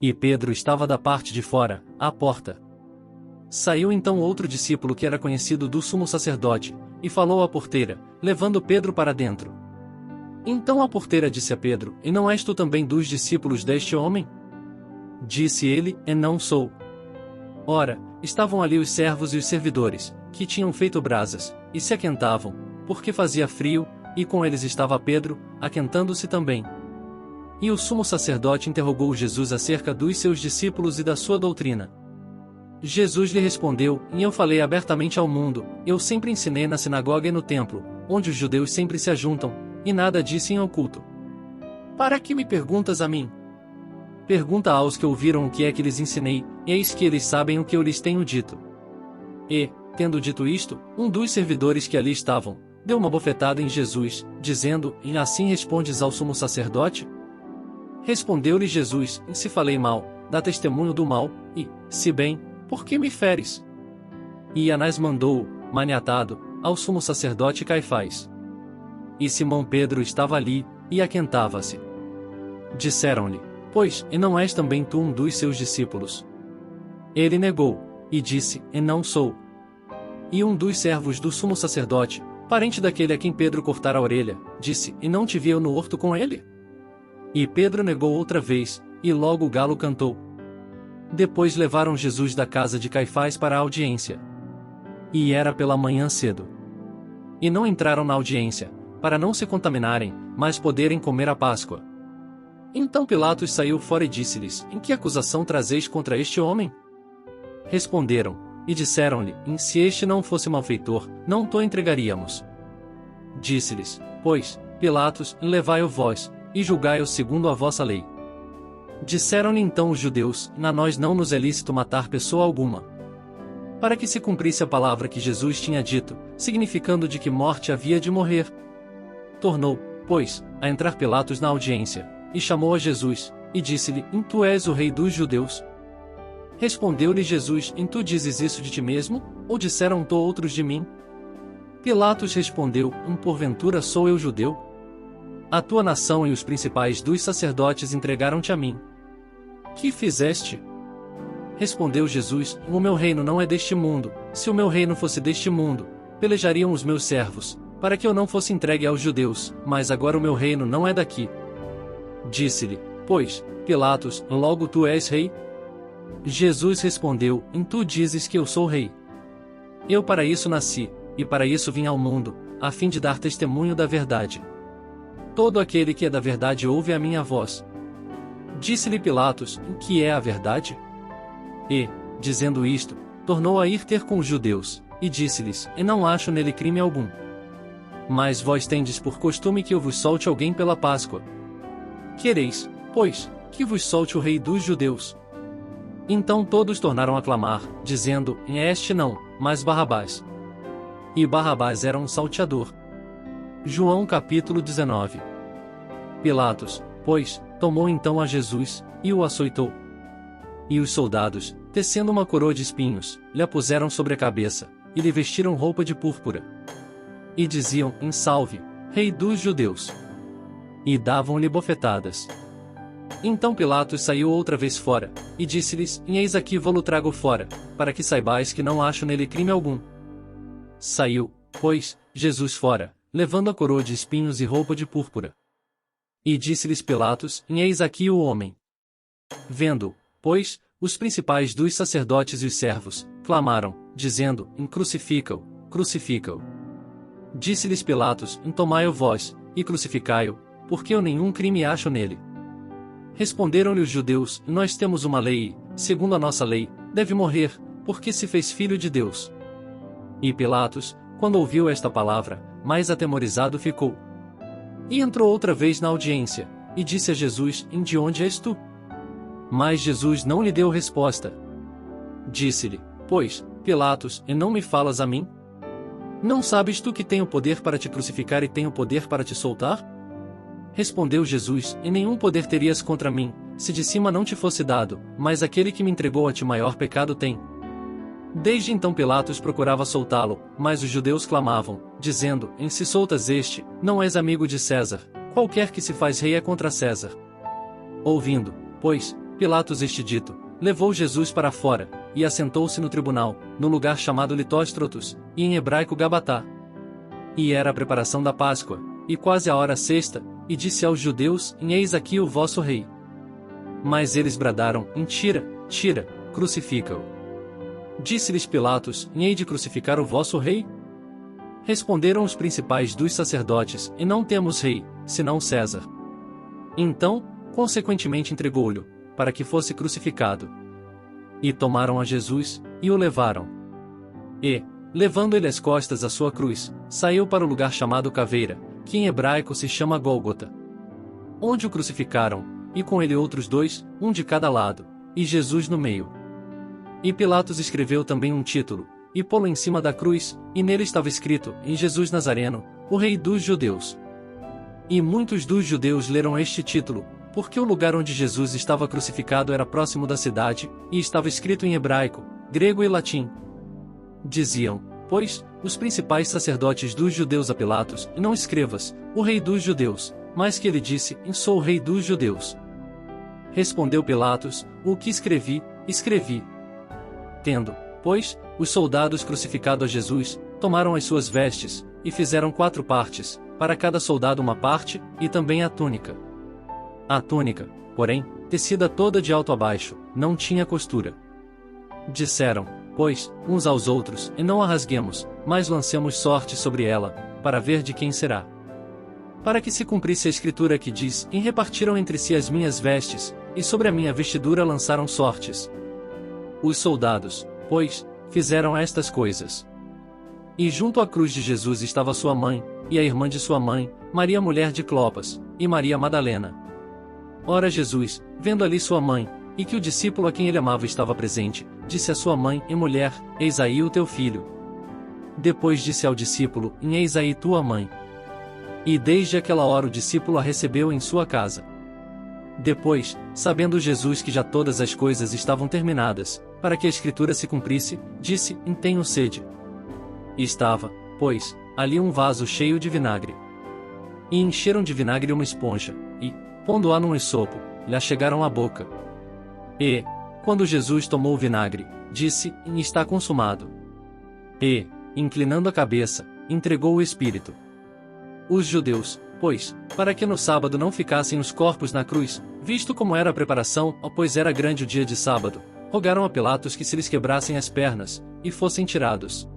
E Pedro estava da parte de fora, à porta. Saiu então outro discípulo que era conhecido do sumo sacerdote, e falou à porteira, levando Pedro para dentro. Então a porteira disse a Pedro: E não és tu também dos discípulos deste homem? Disse ele: E não sou. Ora, estavam ali os servos e os servidores, que tinham feito brasas, e se aquentavam, porque fazia frio, e com eles estava Pedro, aquentando-se também. E o sumo sacerdote interrogou Jesus acerca dos seus discípulos e da sua doutrina. Jesus lhe respondeu: E eu falei abertamente ao mundo, eu sempre ensinei na sinagoga e no templo, onde os judeus sempre se ajuntam, e nada disse em oculto. Para que me perguntas a mim? Pergunta aos que ouviram o que é que lhes ensinei, eis que eles sabem o que eu lhes tenho dito. E, tendo dito isto, um dos servidores que ali estavam, deu uma bofetada em Jesus, dizendo: E assim respondes ao sumo sacerdote? Respondeu-lhe Jesus: Se falei mal, dá testemunho do mal, e, se bem, por que me feres? E Anás mandou-o, maniatado, ao sumo sacerdote Caifás. E Simão Pedro estava ali, e aquentava-se. Disseram-lhe: Pois, e não és também tu um dos seus discípulos? Ele negou, e disse: E não sou. E um dos servos do sumo sacerdote, parente daquele a quem Pedro cortara a orelha, disse: E não te vi eu no horto com ele? E Pedro negou outra vez, e logo o galo cantou. Depois levaram Jesus da casa de Caifás para a audiência. E era pela manhã cedo. E não entraram na audiência, para não se contaminarem, mas poderem comer a Páscoa. Então Pilatos saiu fora e disse-lhes: Em que acusação trazeis contra este homem? Responderam, e disseram-lhe: Se este não fosse malfeitor, não to entregaríamos. Disse-lhes, pois, Pilatos: Levai-o vós, e julgai-o segundo a vossa lei. Disseram-lhe então os judeus: Na nós não nos é lícito matar pessoa alguma. Para que se cumprisse a palavra que Jesus tinha dito, significando de que morte havia de morrer. Tornou, pois, a entrar Pilatos na audiência, e chamou a Jesus, e disse-lhe: Tu és o rei dos judeus? Respondeu-lhe Jesus: Tu dizes isso de ti mesmo, ou disseram-to outros de mim? Pilatos respondeu: Porventura sou eu judeu? A tua nação e os principais dos sacerdotes entregaram-te a mim. Que fizeste? Respondeu Jesus: O meu reino não é deste mundo. Se o meu reino fosse deste mundo, pelejariam os meus servos, para que eu não fosse entregue aos judeus, mas agora o meu reino não é daqui. Disse-lhe, pois, Pilatos: Logo tu és rei? Jesus respondeu: Tu dizes que eu sou rei. Eu para isso nasci, e para isso vim ao mundo, a fim de dar testemunho da verdade. Todo aquele que é da verdade ouve a minha voz. Disse-lhe Pilatos: Que é a verdade? E, dizendo isto, tornou a ir ter com os judeus, e disse-lhes: E não acho nele crime algum. Mas vós tendes por costume que eu vos solte alguém pela Páscoa. Quereis, pois, que vos solte o rei dos judeus? Então todos tornaram a clamar, dizendo: Este não, mas Barrabás. E Barrabás era um salteador. João capítulo 19. Pilatos, pois, tomou então a Jesus, e o açoitou. E os soldados, tecendo uma coroa de espinhos, lhe a puseram sobre a cabeça, e lhe vestiram roupa de púrpura. E diziam: Salve, rei dos judeus! E davam-lhe bofetadas. Então Pilatos saiu outra vez fora, e disse-lhes: Eis aqui vou-lo trago fora, para que saibais que não acho nele crime algum. Saiu, pois, Jesus fora, levando a coroa de espinhos e roupa de púrpura. E disse-lhes Pilatos: Eis aqui o homem. Vendo, pois, os principais dos sacerdotes e os servos, clamaram, dizendo: Crucifica-o, crucifica-o. Disse-lhes Pilatos: Tomai-o vós, e crucificai-o, porque eu nenhum crime acho nele. Responderam-lhe os judeus: Nós temos uma lei e, segundo a nossa lei, deve morrer, porque se fez filho de Deus. E Pilatos, quando ouviu esta palavra, mais atemorizado ficou. E entrou outra vez na audiência, e disse a Jesus: De onde és tu? Mas Jesus não lhe deu resposta. Disse-lhe, pois, Pilatos, e não me falas a mim? Não sabes tu que tenho poder para te crucificar e tenho poder para te soltar? Respondeu Jesus: E nenhum poder terias contra mim, se de cima não te fosse dado, mas aquele que me entregou a ti maior pecado tem. Desde então Pilatos procurava soltá-lo, mas os judeus clamavam, dizendo: Se soltas este, não és amigo de César, qualquer que se faz rei é contra César. Ouvindo, pois, Pilatos este dito, levou Jesus para fora, e assentou-se no tribunal, no lugar chamado Litóstrotos, e em hebraico Gabatá. E era a preparação da Páscoa, e quase a hora sexta, e disse aos judeus: Eis aqui o vosso rei. Mas eles bradaram: Tira, tira, crucifica-o. Disse-lhes Pilatos: Hei de crucificar o vosso rei? Responderam os principais dos sacerdotes: E não temos rei, senão César. Então, consequentemente entregou-lhe, para que fosse crucificado. E tomaram a Jesus, e o levaram. E, levando ele às costas a sua cruz, saiu para o lugar chamado Caveira, que em hebraico se chama Gólgota. Onde o crucificaram, e com ele outros dois, um de cada lado, e Jesus no meio. E Pilatos escreveu também um título, e pô-lo em cima da cruz, e nele estava escrito: Em Jesus Nazareno, o Rei dos Judeus. E muitos dos judeus leram este título, porque o lugar onde Jesus estava crucificado era próximo da cidade, e estava escrito em hebraico, grego e latim. Diziam, pois, os principais sacerdotes dos judeus a Pilatos: Não escrevas, o Rei dos Judeus, mas que ele disse: Sou o Rei dos Judeus. Respondeu Pilatos: O que escrevi, escrevi. Tendo, pois, os soldados crucificado a Jesus, tomaram as suas vestes, e fizeram 4 partes, para cada soldado uma parte, e também a túnica. A túnica, porém, tecida toda de alto a baixo, não tinha costura. Disseram, pois, uns aos outros: E não a rasguemos, mas lancemos sorte sobre ela, para ver de quem será. Para que se cumprisse a escritura que diz: E repartiram entre si as minhas vestes, e sobre a minha vestidura lançaram sortes. Os soldados, pois, fizeram estas coisas. E junto à cruz de Jesus estava sua mãe, e a irmã de sua mãe, Maria mulher de Clopas, e Maria Madalena. Ora Jesus, vendo ali sua mãe, e que o discípulo a quem ele amava estava presente, disse à sua mãe: E mulher, eis aí o teu filho. Depois disse ao discípulo: Eis aí tua mãe. E desde aquela hora o discípulo a recebeu em sua casa. Depois, sabendo Jesus que já todas as coisas estavam terminadas, para que a escritura se cumprisse, disse: Tenho sede. E estava, pois, ali um vaso cheio de vinagre. E encheram de vinagre uma esponja, e, pondo-a num esopo, lhe achegaram à boca. E, quando Jesus tomou o vinagre, disse: Está consumado. E, inclinando a cabeça, entregou o Espírito. Os judeus, pois, para que no sábado não ficassem os corpos na cruz, visto como era a preparação, pois era grande o dia de sábado, rogaram a Pilatos que se lhes quebrassem as pernas, e fossem tirados.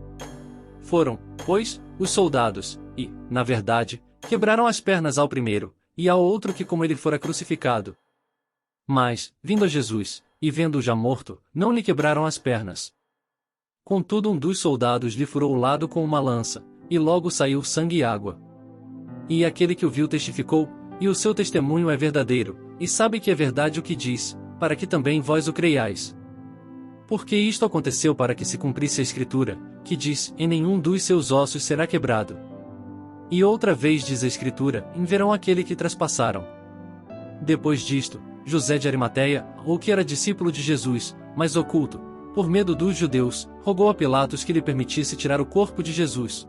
Foram, pois, os soldados, e, na verdade, quebraram as pernas ao primeiro, e ao outro que como ele fora crucificado. Mas, vindo a Jesus, e vendo-o já morto, não lhe quebraram as pernas. Contudo um dos soldados lhe furou o lado com uma lança, e logo saiu sangue e água. E aquele que o viu testificou, e o seu testemunho é verdadeiro, e sabe que é verdade o que diz, para que também vós o creiais. Porque isto aconteceu para que se cumprisse a Escritura, que diz: Em nenhum dos seus ossos será quebrado. E outra vez diz a Escritura: Verão aquele que traspassaram. Depois disto, José de Arimateia, ou que era discípulo de Jesus, mas oculto, por medo dos judeus, rogou a Pilatos que lhe permitisse tirar o corpo de Jesus.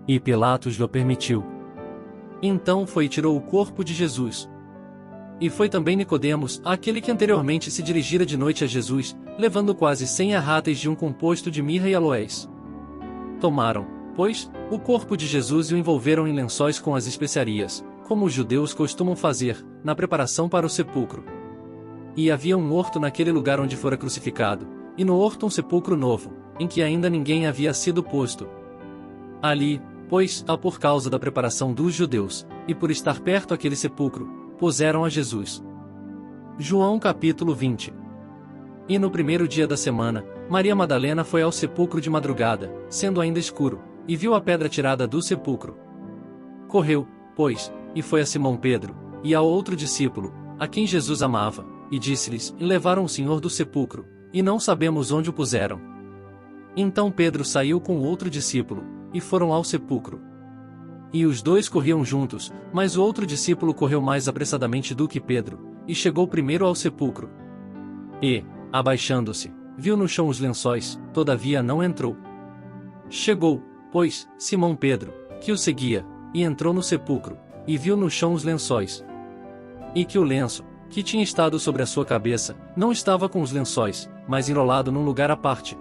E Pilatos lhe permitiu. Então foi e tirou o corpo de Jesus. E foi também Nicodemos, aquele que anteriormente se dirigira de noite a Jesus, levando quase 100 arráteis de um composto de mirra e aloés. Tomaram, pois, o corpo de Jesus e o envolveram em lençóis com as especiarias, como os judeus costumam fazer, na preparação para o sepulcro. E havia um horto naquele lugar onde fora crucificado, e no horto um sepulcro novo, em que ainda ninguém havia sido posto. Ali, pois, por causa da preparação dos judeus, e por estar perto aquele sepulcro, puseram a Jesus. João capítulo 20. E no primeiro dia da semana, Maria Madalena foi ao sepulcro de madrugada, sendo ainda escuro, e viu a pedra tirada do sepulcro. Correu, pois, e foi a Simão Pedro, e ao outro discípulo, a quem Jesus amava, e disse-lhes: E levaram o Senhor do sepulcro, e não sabemos onde o puseram. Então Pedro saiu com o outro discípulo, e foram ao sepulcro. E os dois corriam juntos, mas o outro discípulo correu mais apressadamente do que Pedro, e chegou primeiro ao sepulcro. E, abaixando-se, viu no chão os lençóis, todavia não entrou. Chegou, pois, Simão Pedro, que o seguia, e entrou no sepulcro, e viu no chão os lençóis. E que o lenço, que tinha estado sobre a sua cabeça, não estava com os lençóis, mas enrolado num lugar à parte.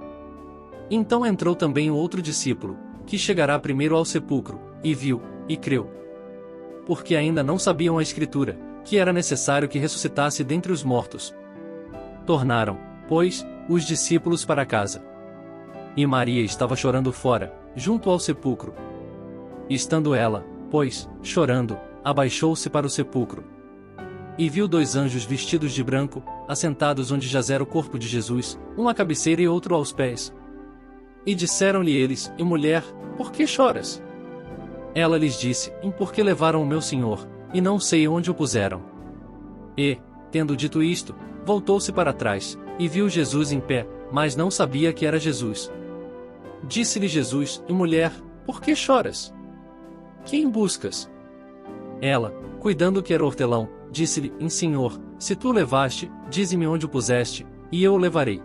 Então entrou também o outro discípulo, que chegará primeiro ao sepulcro, e viu, e creu. Porque ainda não sabiam a Escritura, que era necessário que ressuscitasse dentre os mortos. Tornaram, pois, os discípulos para casa. E Maria estava chorando fora, junto ao sepulcro. Estando ela, pois, chorando, abaixou-se para o sepulcro. E viu dois anjos vestidos de branco, assentados onde jazera o corpo de Jesus, um à cabeceira e outro aos pés. E disseram-lhe eles: E mulher, por que choras? Ela lhes disse: Porque levaram o meu Senhor, e não sei onde o puseram. E, tendo dito isto, voltou-se para trás, e viu Jesus em pé, mas não sabia que era Jesus. Disse-lhe Jesus: E mulher, por que choras? Quem buscas? Ela, cuidando que era hortelão, disse-lhe: Senhor, se tu o levaste, dize-me onde o puseste, e eu o levarei.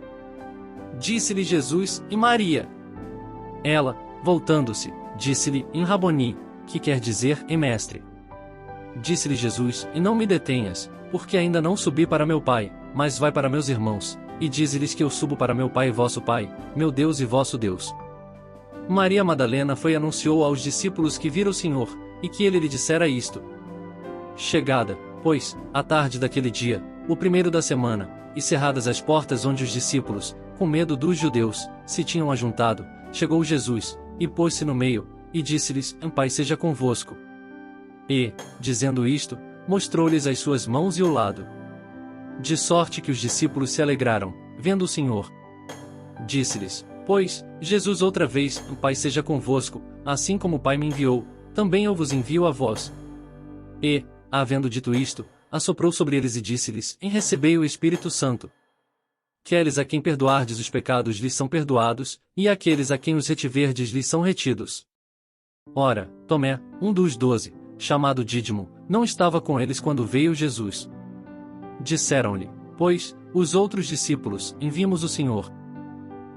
Disse-lhe Jesus: E Maria? Ela, voltando-se, disse-lhe: Em Raboni, que quer dizer em mestre. Disse-lhe Jesus: E não me detenhas, porque ainda não subi para meu Pai, mas vai para meus irmãos, e dize-lhes que eu subo para meu Pai e vosso Pai, meu Deus e vosso Deus. Maria Madalena foi e anunciou aos discípulos que vira o Senhor, e que ele lhe dissera isto. Chegada, pois, a tarde daquele dia, o primeiro da semana, e cerradas as portas onde os discípulos, com medo dos judeus, se tinham ajuntado, chegou Jesus, e pôs-se no meio, e disse-lhes: Pai seja convosco. E, dizendo isto, mostrou-lhes as suas mãos e o lado. De sorte que os discípulos se alegraram, vendo o Senhor. Disse-lhes, pois, Jesus outra vez: Pai seja convosco, assim como o Pai me enviou, também eu vos envio a vós. E, havendo dito isto, assoprou sobre eles e disse-lhes: Recebei o Espírito Santo. Aqueles a quem perdoardes os pecados lhes são perdoados, e aqueles a quem os retiverdes lhes são retidos. Ora, Tomé, um dos 12, chamado Dídimo, não estava com eles quando veio Jesus. Disseram-lhe, pois, os outros discípulos: Vimos o Senhor.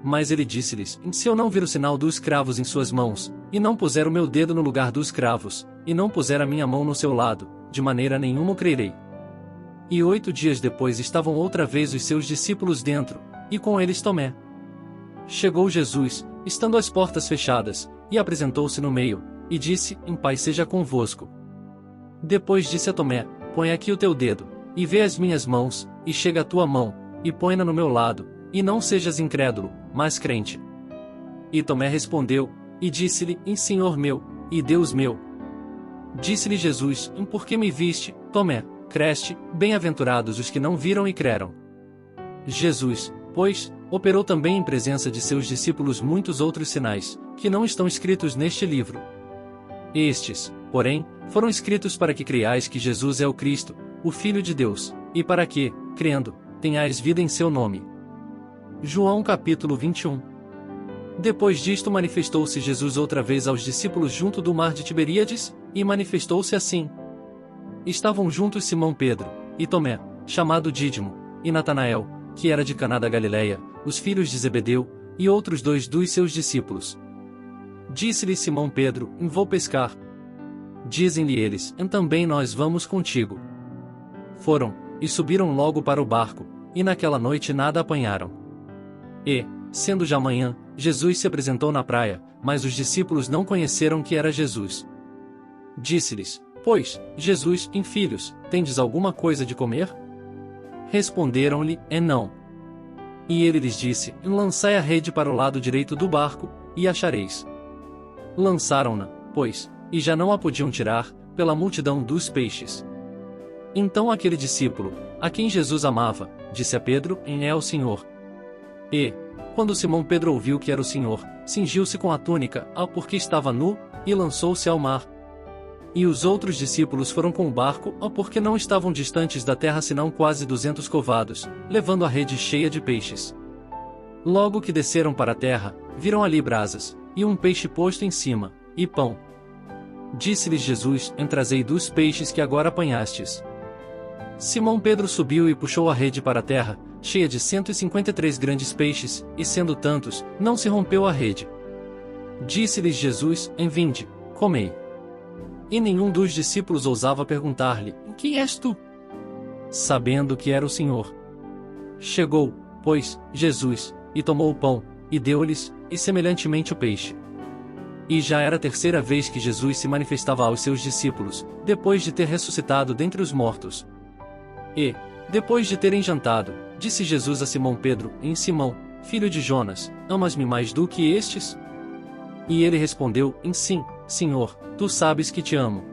Mas ele disse-lhes: Se eu não vir o sinal dos cravos em suas mãos, e não puser o meu dedo no lugar dos cravos, e não puser a minha mão no seu lado, de maneira nenhuma o crerei. E 8 dias depois estavam outra vez os seus discípulos dentro, e com eles Tomé. Chegou Jesus, estando as portas fechadas, e apresentou-se no meio, e disse: Pai seja convosco. Depois disse a Tomé: Põe aqui o teu dedo, e vê as minhas mãos, e chega a tua mão, e põe-na no meu lado, e não sejas incrédulo, mas crente. E Tomé respondeu, e disse-lhe: Senhor meu, e Deus meu. Disse-lhe Jesus: Por que me viste, Tomé? Creste, bem-aventurados os que não viram e creram. Jesus, pois, operou também em presença de seus discípulos muitos outros sinais, que não estão escritos neste livro. Estes, porém, foram escritos para que creiais que Jesus é o Cristo, o Filho de Deus, e para que, crendo, tenhais vida em seu nome. João capítulo 21. Depois disto manifestou-se Jesus outra vez aos discípulos junto do mar de Tiberíades, e manifestou-se assim. Estavam juntos Simão Pedro, e Tomé, chamado Dídimo, e Natanael, que era de Caná da Galileia, os filhos de Zebedeu, e outros 2 dos seus discípulos. Disse-lhe Simão Pedro: Vou pescar. Dizem-lhe eles: Também nós vamos contigo. Foram, e subiram logo para o barco, e naquela noite nada apanharam. E, sendo já manhã, Jesus se apresentou na praia, mas os discípulos não conheceram que era Jesus. Disse-lhes, pois, Jesus: Filhos, tendes alguma coisa de comer? Responderam-lhe: Não. E ele lhes disse: Lançai a rede para o lado direito do barco, e achareis. Lançaram-na, pois, e já não a podiam tirar, pela multidão dos peixes. Então aquele discípulo, a quem Jesus amava, disse a Pedro: É o Senhor. E, quando Simão Pedro ouviu que era o Senhor, cingiu-se com a túnica, porque estava nu, e lançou-se ao mar. E os outros discípulos foram com o barco, porque não estavam distantes da terra senão quase 200 covados, levando a rede cheia de peixes. Logo que desceram para a terra, viram ali brasas, e um peixe posto em cima, e pão. Disse-lhes Jesus: Trazei dos peixes que agora apanhastes. Simão Pedro subiu e puxou a rede para a terra, cheia de 153 grandes peixes, e sendo tantos, não se rompeu a rede. Disse-lhes Jesus: Vinde, comei. E nenhum dos discípulos ousava perguntar-lhe: Quem és tu? Sabendo que era o Senhor. Chegou, pois, Jesus, e tomou o pão, e deu-lhes, e semelhantemente o peixe. E já era a terceira vez que Jesus se manifestava aos seus discípulos, depois de ter ressuscitado dentre os mortos. E, depois de terem jantado, disse Jesus a Simão Pedro: Simão, filho de Jonas, amas-me mais do que estes? E ele respondeu: Sim, Senhor, tu sabes que te amo.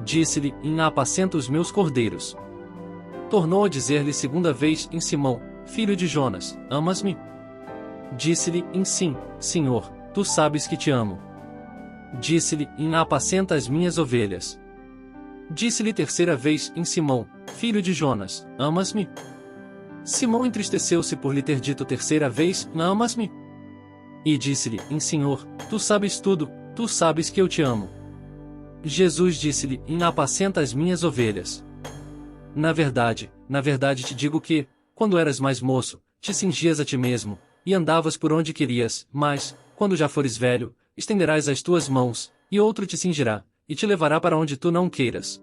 Disse-lhe: Apacenta os meus cordeiros. Tornou a dizer-lhe segunda vez: Simão, filho de Jonas, amas-me? Disse-lhe: Sim, Senhor, tu sabes que te amo. Disse-lhe: Apacenta as minhas ovelhas. Disse-lhe terceira vez: Simão, filho de Jonas, amas-me? Simão entristeceu-se por lhe ter dito terceira vez: Amas-me? E disse-lhe: Senhor, tu sabes tudo, tu sabes que eu te amo. Jesus disse-lhe: Apacenta as minhas ovelhas. Na verdade te digo que, quando eras mais moço, te cingias a ti mesmo, e andavas por onde querias, mas, quando já fores velho, estenderás as tuas mãos, e outro te cingirá, e te levará para onde tu não queiras.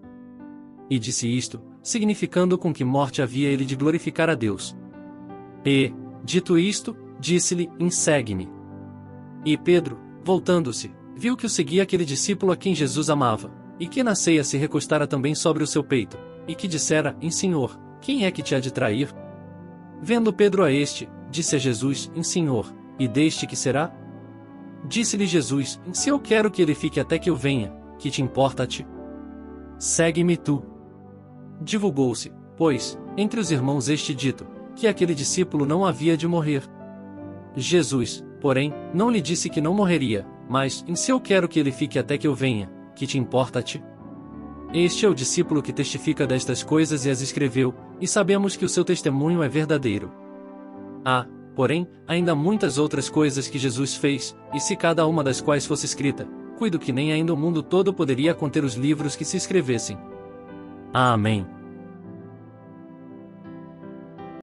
E disse isto, significando com que morte havia ele de glorificar a Deus. E, dito isto, disse-lhe: Segue-me. E Pedro, voltando-se, viu que o seguia aquele discípulo a quem Jesus amava, e que na ceia se recostara também sobre o seu peito, e que dissera: Senhor, quem é que te há de trair? Vendo Pedro a este, disse a Jesus: Senhor, e deste que será? Disse-lhe Jesus: Se eu quero que ele fique até que eu venha, que te importa a ti? Segue-me tu. Divulgou-se, pois, entre os irmãos este dito, que aquele discípulo não havia de morrer. Jesus, porém, não lhe disse que não morreria, mas: Se eu quero que ele fique até que eu venha, que te importa a ti? Este é o discípulo que testifica destas coisas e as escreveu, e sabemos que o seu testemunho é verdadeiro. Há, porém, ainda muitas outras coisas que Jesus fez, e se cada uma das quais fosse escrita, cuido que nem ainda o mundo todo poderia conter os livros que se escrevessem. Amém.